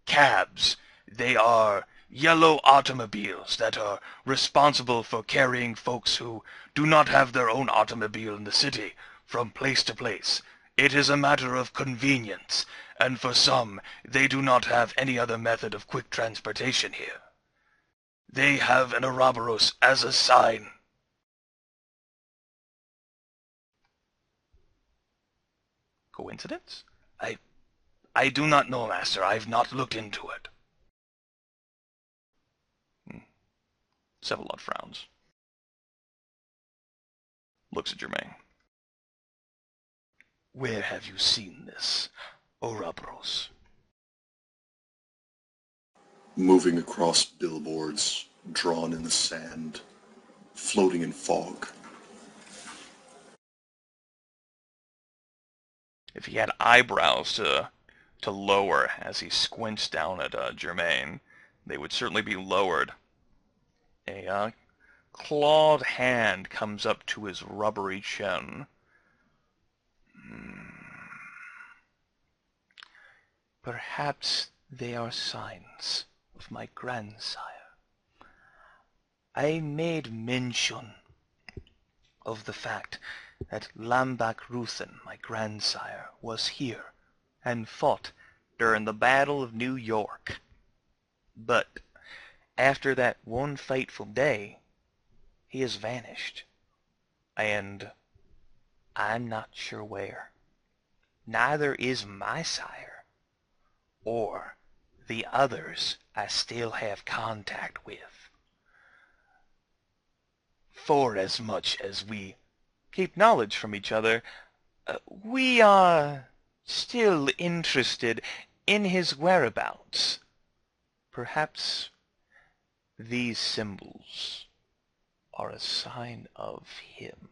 cabs. They are yellow automobiles that are responsible for carrying folks who do not have their own automobile in the city from place to place. It is a matter of convenience, and for some, they do not have any other method of quick transportation here. They have an Ouroboros as a sign. Coincidence? I do not know, Master. I've not looked into it. Sevalod frowns. Looks at Jermaine. Where have you seen this, Ouroboros? Moving across billboards, drawn in the sand, floating in fog. If he had eyebrows to lower as he squints down at Jermaine, they would certainly be lowered. A clawed hand comes up to his rubbery chin. Perhaps they are signs of my grandsire. I made mention of the fact that Lambak Ruthen, my grandsire, was here and fought during the Battle of New York. But after that one fateful day, He has vanished, and I'm not sure where. Neither is my sire, or the others I still have contact with. For as much as we keep knowledge from each other, we are still interested in his whereabouts. Perhaps these symbols are a sign of him.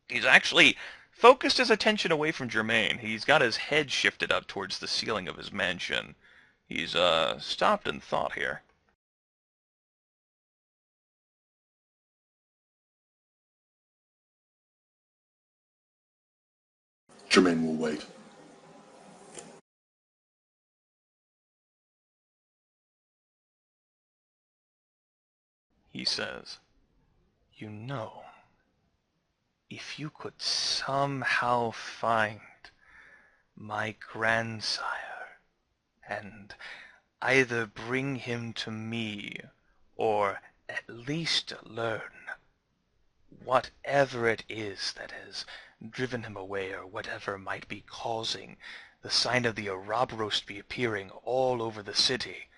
He's actually focused his attention away from Jermaine. He's got his head shifted up towards the ceiling of his mansion. He's, stopped in thought here. Jermaine will wait. He says, "You know, if you could somehow find my grandsire and either bring him to me or at least learn whatever it is that has driven him away or whatever might be causing the sign of the Ouroboros to be appearing all over the city,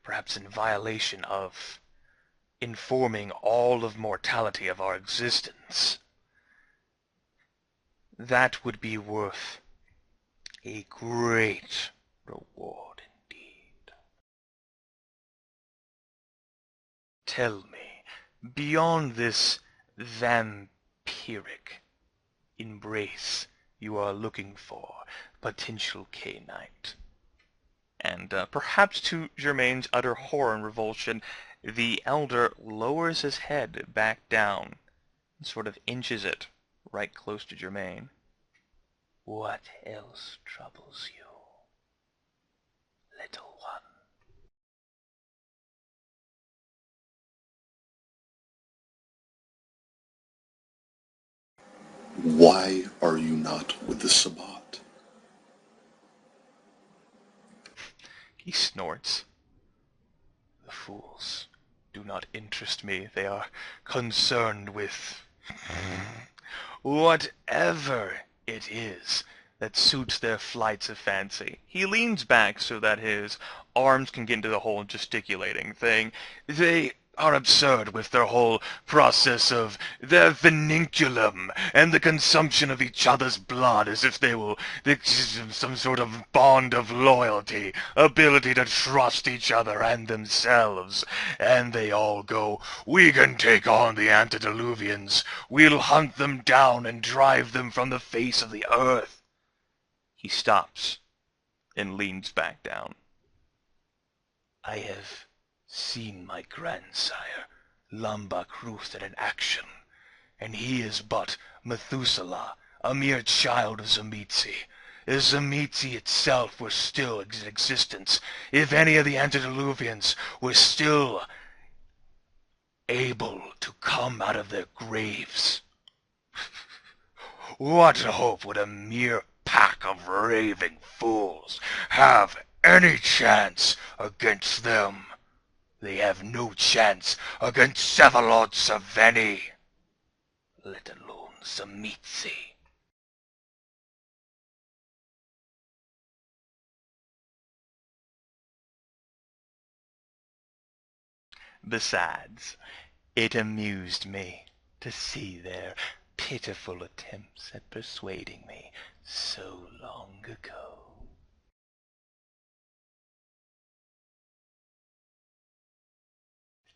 perhaps in violation of informing all of mortality of our existence, that would be worth a great reward indeed. Tell me, beyond this vampiric embrace you are looking for, potential K-Knight." And perhaps to Germaine's utter horror and revulsion, the elder lowers his head back down and sort of inches it right close to Jermaine. "What else troubles you, little one?" Why are you not with the Sabbat? He snorts. "The fools do not interest me. They are concerned with whatever it is that suits their flights of fancy." He leans back so that his arms can get into the whole gesticulating thing. "They are absurd with their whole process of their vinculum and the consumption of each other's blood as if they will some sort of bond of loyalty, ability to trust each other and themselves. And they all go, 'We can take on the antediluvians. We'll hunt them down and drive them from the face of the earth.'" He stops and leans back down. "I have seen my grandsire, Lambakruth, in action, and he is but Methuselah, a mere child of Tzimisce. If Tzimisce itself were still in existence, if any of the antediluvians were still able to come out of their graves, what hope would a mere pack of raving fools have any chance against them? They have no chance against Cephalod Saveni, let alone Tzimisce." Besides, it amused me to see their pitiful attempts at persuading me so long ago.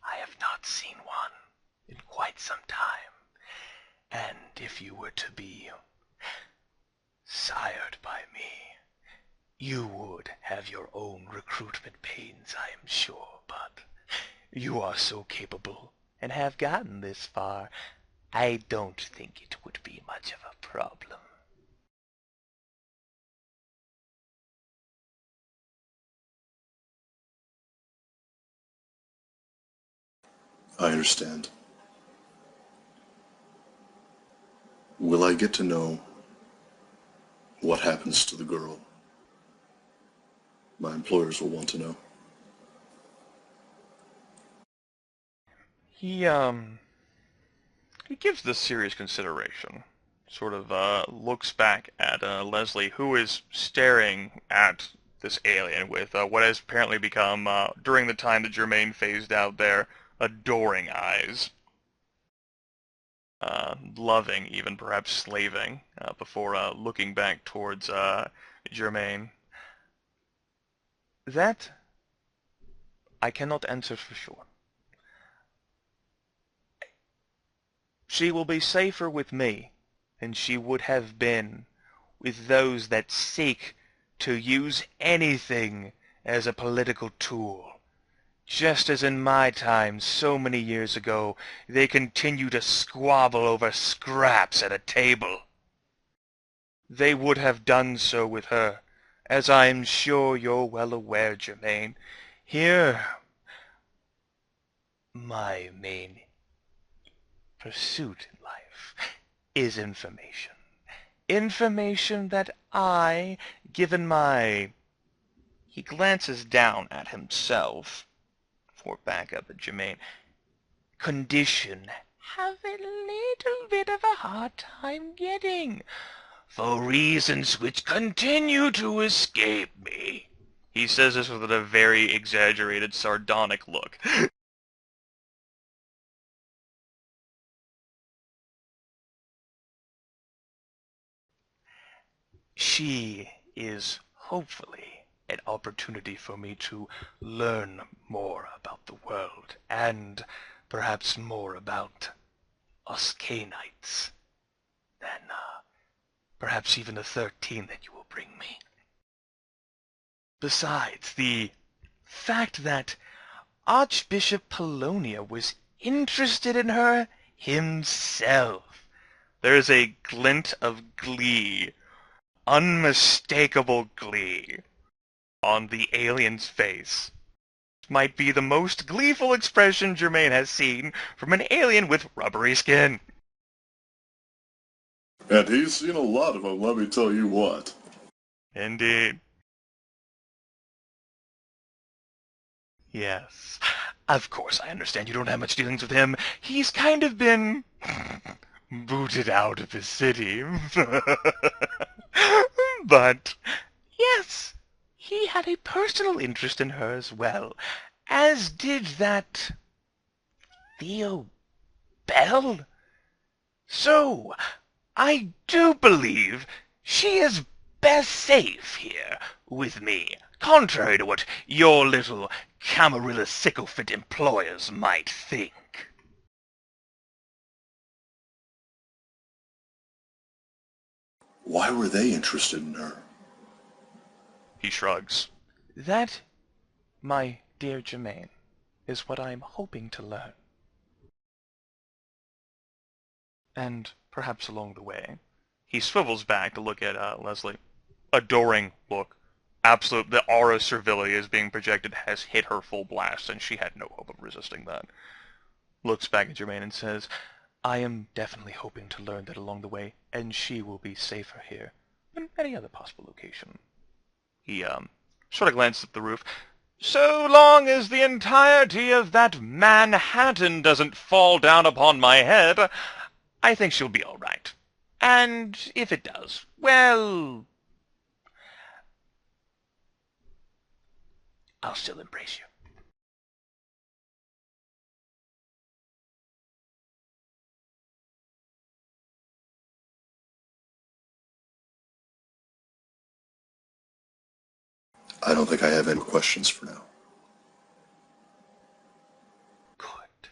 I have not seen one in quite some time, and if you were to be sired by me, you would have your own recruitment pains, I am sure, but you are so capable and have gotten this far, I don't think it would be much of a problem. I understand. Will I get to know what happens to the girl? My employers will want to know. He, He gives this serious consideration. Sort of looks back at Leslie, who is staring at this alien with what has apparently become, during the time that Jermaine phased out there, adoring eyes. Loving, even perhaps slaving, before looking back towards Jermaine. That I cannot answer for sure. She will be safer with me than she would have been with those that seek to use anything as a political tool. Just as in my time, so many years ago, they continue to squabble over scraps at a table. They would have done so with her, as I am sure you're well aware, Jermaine. Here, my main pursuit in life is information. Information that I, given my... He glances down at himself for backup at Jermaine. Condition have a little bit of a hard time getting, for reasons which continue to escape me. He says this with a very exaggerated, sardonic look. She is hopefully an opportunity for me to learn more about the world, and perhaps more about us Canaanites than perhaps even the 13 that you will bring me. Besides, the fact that Archbishop Polonia was interested in her himself. There's a glint of glee, unmistakable glee, on the alien's face. Might be the most gleeful expression Jermaine has seen from an alien with rubbery skin. And he's seen a lot of them, let me tell you what. Indeed. Yes. Of course, I understand you don't have much dealings with him. He's kind of been booted out of his city. But, yes, he had a personal interest in her as well, as did that Theo Bell. So, I do believe she is best safe here with me, contrary to what your little Camarilla sycophant employers might think. Why were they interested in her? He shrugs. That, my dear Jermaine, is what I am hoping to learn. And perhaps along the way, he swivels back to look at Leslie. Adoring look. Absolute, the aura of servility is being projected has hit her full blast, and she had no hope of resisting that. Looks back at Jermaine and says, I am definitely hoping to learn that along the way, and she will be safer here than any other possible location. He, sort of glances at the roof. So long as the entirety of that Manhattan doesn't fall down upon my head, I think she'll be all right. And if it does, well, I'll still embrace you. I don't think I have any questions for now. Good.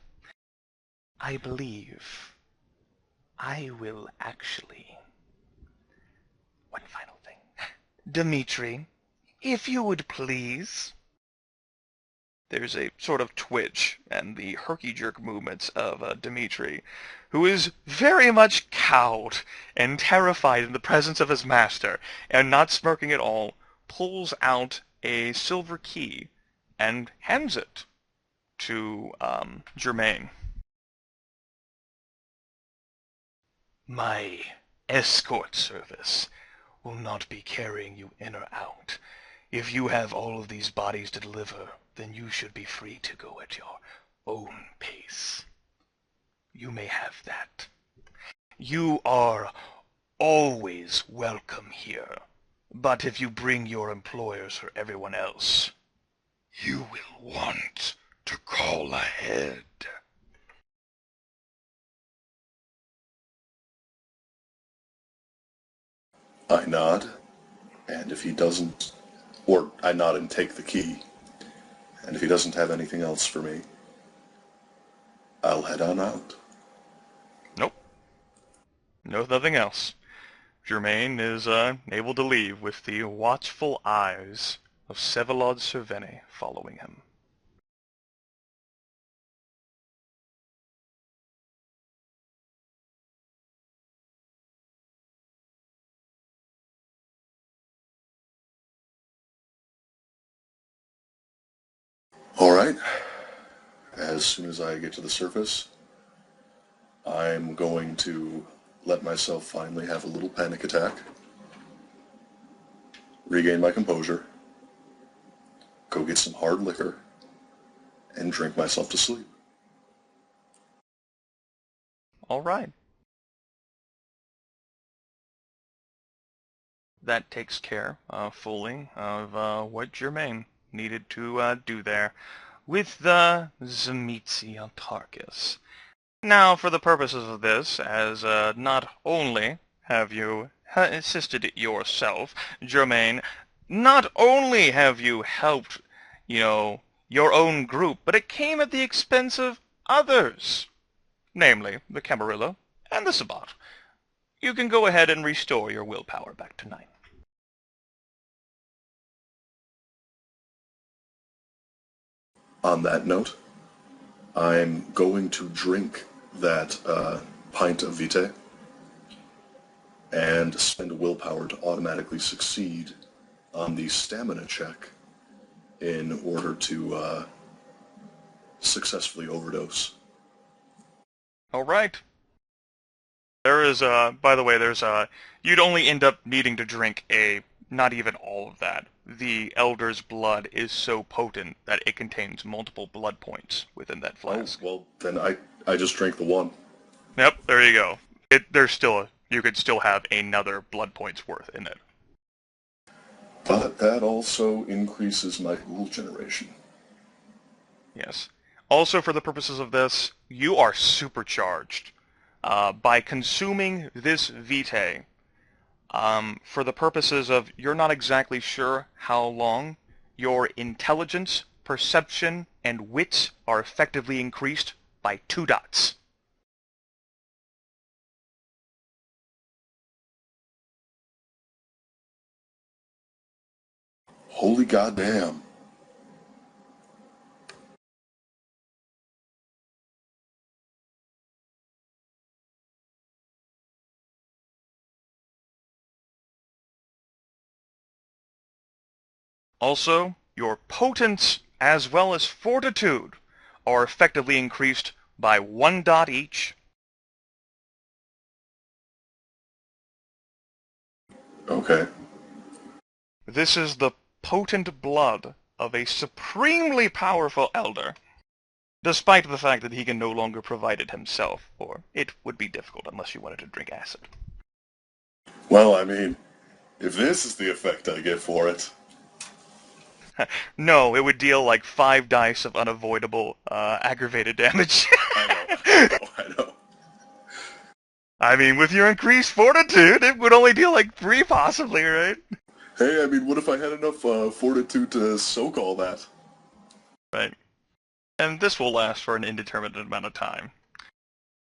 I believe I will actually... One final thing. Dimitri, if you would please... There's a sort of twitch and the herky-jerk movements of Dimitri, who is very much cowed and terrified in the presence of his master, and not smirking at all, pulls out a silver key and hands it to Jermaine. My escort service will not be carrying you in or out. If you have all of these bodies to deliver, then you should be free to go at your own pace. you may have that. You are always welcome here. But if you bring your employers or everyone else, you will want to call ahead. I nod, and if he doesn't, or I nod and take the key, and if he doesn't have anything else for me, I'll head on out. Nope. No, nothing else. Jermaine is able to leave with the watchful eyes of Vsevolod Cerveni following him. All right. As soon as I get to the surface, I'm going to let myself finally have a little panic attack, regain my composure, go get some hard liquor, and drink myself to sleep. All right. That takes care fully of what Jermaine needed to do there with the Tzimisce Autarchus. Now, for the purposes of this, as not only have you assisted yourself, Jermaine, not only have you helped, your own group, but it came at the expense of others, namely the Camarilla and the Sabbat. You can go ahead and restore your willpower back to 9. On that note, I'm going to drink that pint of Vitae and spend willpower to automatically succeed on the stamina check in order to successfully overdose. All right. There is, by the way, you'd only end up needing to drink not even all of that. The Elder's blood is so potent that it contains multiple blood points within that flask. Oh, well, then I just drank the one. Yep, there you go. You could still have another blood points worth in it. But that also increases my ghoul generation. Yes. Also, for the purposes of this, you are supercharged. By consuming this Vitae, for the purposes of you're not exactly sure how long, your intelligence, perception, and wits are effectively increased by 2 dots. Holy goddamn. Also, your potence as well as fortitude are effectively increased by 1 dot each. Okay. This is the potent blood of a supremely powerful elder, despite the fact that he can no longer provide it himself, or it would be difficult unless you wanted to drink acid. Well, I mean, if this is the effect I get for it. No, it would deal like 5 dice of unavoidable, aggravated damage. I know. I mean, with your increased fortitude, it would only deal like 3 possibly, right? Hey, I mean, what if I had enough fortitude to soak all that? Right. And this will last for an indeterminate amount of time.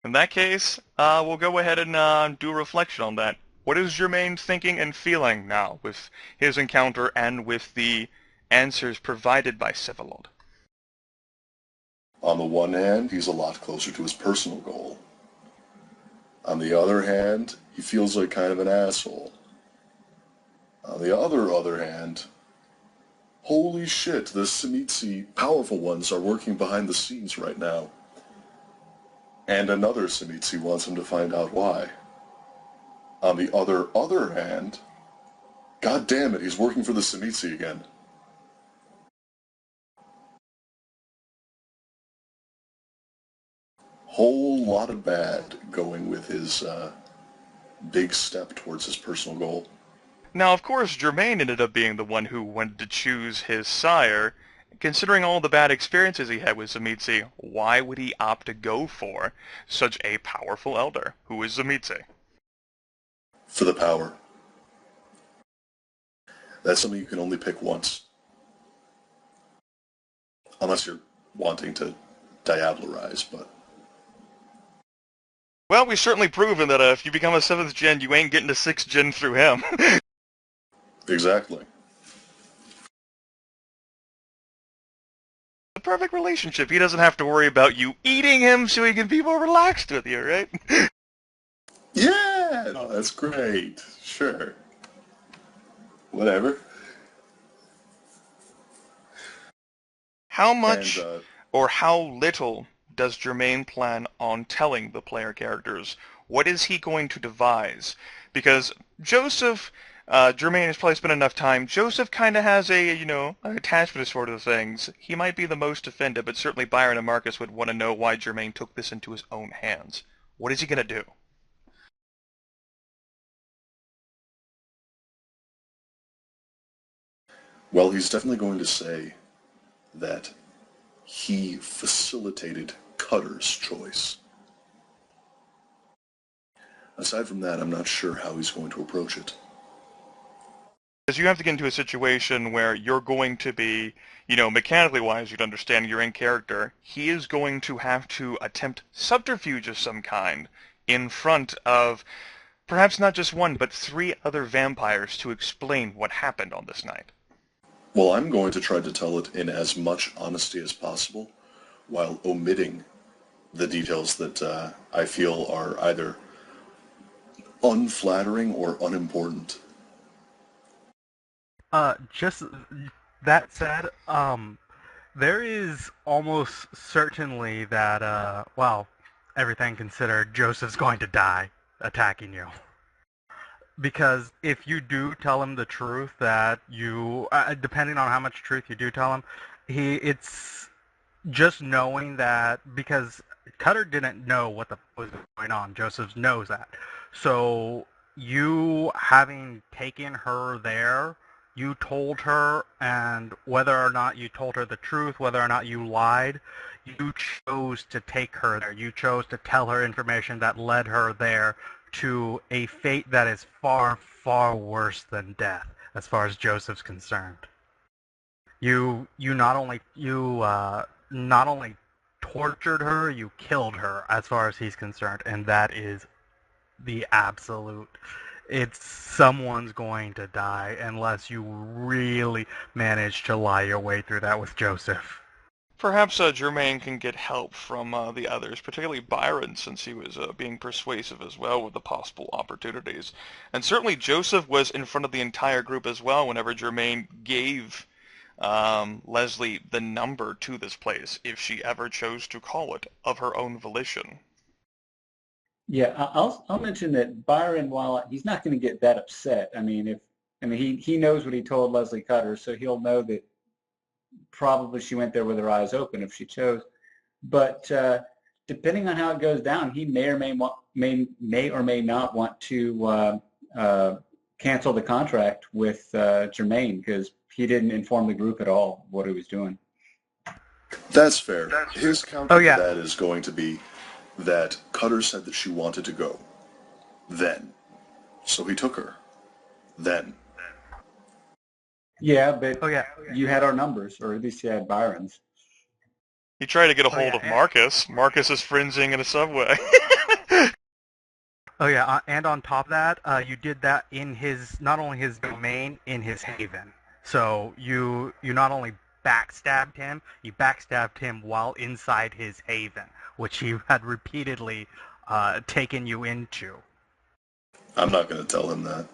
In that case, we'll go ahead and do a reflection on that. What is Jermaine thinking and feeling now with his encounter and with the answers provided by Vsevolod? On the one hand, he's a lot closer to his personal goal. On the other hand, he feels like kind of an asshole. On the other hand, holy shit, the Tzimisce powerful ones are working behind the scenes right now. And another Tzimisce wants him to find out why. On the other hand, god damn it, he's working for the Tzimisce again. whole lot of bad going with his big step towards his personal goal. Now, of course, Jermaine ended up being the one who wanted to choose his sire. Considering all the bad experiences he had with Zemitzi, why would he opt to go for such a powerful elder? Who is Zemitzi? For the power. That's something you can only pick once. Unless you're wanting to diablerize, but... Well, we've certainly proven that if you become a 7th gen, you ain't getting to 6th gen through him. Exactly. The perfect relationship. He doesn't have to worry about you eating him so he can be more relaxed with you, right? Yeah! No, that's great. Sure. Whatever. How much And, or how little does Jermaine plan on telling the player characters? What is he going to devise? Because Joseph, Jermaine has probably spent enough time. Joseph kind of has an attachment disorder to things. He might be the most offended, but certainly Byron and Marcus would want to know why Jermaine took this into his own hands. What is he going to do? well, he's definitely going to say that he facilitated Cutter's choice. Aside from that, I'm not sure how he's going to approach it. Because you have to get into a situation where you're going to be, mechanically wise, you'd understand you're in character. He is going to have to attempt subterfuge of some kind in front of perhaps not just one, but 3 other vampires to explain what happened on this night. Well, I'm going to try to tell it in as much honesty as possible, while omitting the details that I feel are either unflattering or unimportant. Just that said, there is almost certainly that, well, everything considered, Joseph's going to die attacking you. Because if you do tell him the truth that you, depending on how much truth you do tell him, it's just knowing that, because Cutter didn't know what was going on. Joseph knows that. So you having taken her there, you told her, and whether or not you told her the truth, whether or not you lied, you chose to take her there. You chose to tell her information that led her there to a fate that is far, far worse than death, as far as Joseph's concerned. You not only tortured her, you killed her, as far as he's concerned, and that is the absolute. It's someone's going to die unless you really manage to lie your way through that with Joseph. Perhaps Jermaine can get help from the others, particularly Byron, since he was being persuasive as well with the possible opportunities. And certainly Joseph was in front of the entire group as well whenever Jermaine gave Leslie the number to this place, if she ever chose to call it of her own volition. Yeah, I'll mention that Byron, while he's not going to get that upset, he knows what he told Leslie Cutter, so he'll know that probably she went there with her eyes open if she chose. But depending on how it goes down, he may or may not want to cancel the contract with Jermaine, because he didn't inform the group at all what he was doing. That's fair. His counter Oh, yeah. to that is going to be that Cutter said that she wanted to go. Then. So he took her. Then. Yeah, but Oh, yeah. you had our numbers, or at least you had Byron's. He tried to get a hold of Marcus. Marcus is fringing in a subway. Oh yeah, and on top of that, you did that in his, not only his domain, in his haven. So you not only backstabbed him, you backstabbed him while inside his haven, which he had repeatedly taken you into. I'm not going to tell him that.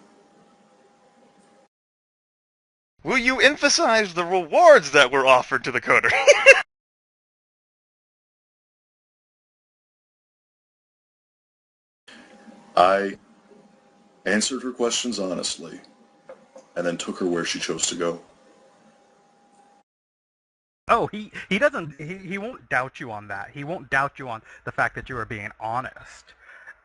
Will you emphasize the rewards that were offered to the coterie? I answered her questions honestly, and then took her where she chose to go. Oh, he doesn't he won't doubt you on that. He won't doubt you on the fact that you were being honest.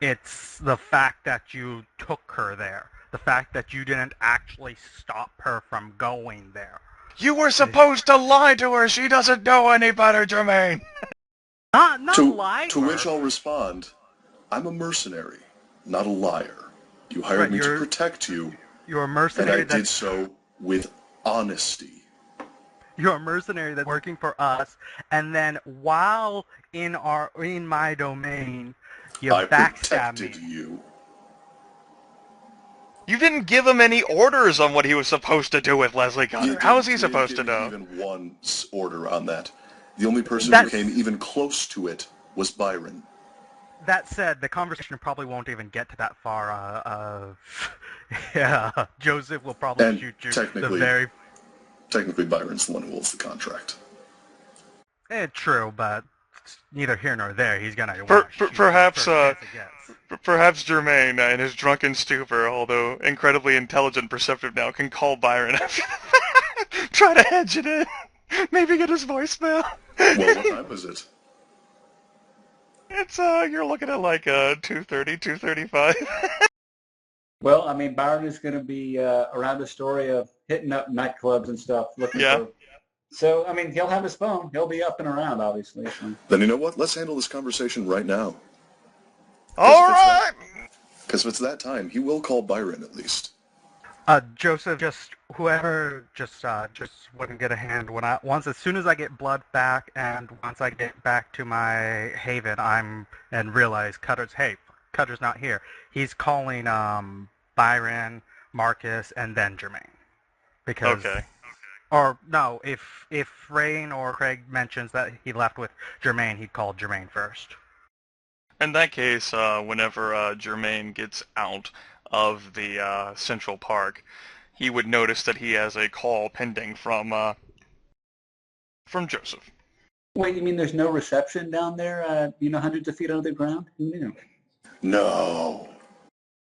It's the fact that you took her there. The fact that you didn't actually stop her from going there. You were supposed to lie to her. She doesn't know any better, Jermaine. Not To, lie to to which her. I'll respond, I'm a mercenary, not a liar. You hired Right, me to protect you, you're a and mercenary I did so with honesty. You're a mercenary that's working for us, and then while in my domain, you I backstab protected me. you. You didn't give him any orders on what he was supposed to do with Leslie Cutter. How was he You didn't supposed give to me know? even one order on that. The only person who That's came even close to it was Byron. That said, the conversation probably won't even get to that far. Yeah, Joseph will probably And shoot you the technically, very. Byron's the one who holds the contract. True, but neither here nor there. He's gonna Per- want to per- shoot you the perhaps, first chance he gets. perhaps Jermaine, in his drunken stupor, although incredibly intelligent, perceptive now, can call Byron after that. Try to hedge it in. Maybe get his voicemail. Well, what time is it? It's you're looking at like 2:30, 2:35. Well, I mean, Byron is going to be around the story of hitting up nightclubs and stuff, looking Yeah. for. So, I mean, he'll have his phone. He'll be up and around, obviously. So. Then you know what? Let's handle this conversation right now. All right. Because if it's that time, he will call Byron at least. Joseph, just wouldn't get a hand as soon as I get blood back and once I get back to my haven, and realize Cutter's not here. He's calling Byron, Marcus, and then Jermaine because Okay. or no, if Rain or Craig mentions that he left with Jermaine, he'd call Jermaine first. In that case, whenever Jermaine gets out of the Central Park, he would notice that he has a call pending from Joseph. Wait, you mean there's no reception down there, hundreds of feet under the ground? Who knew? No.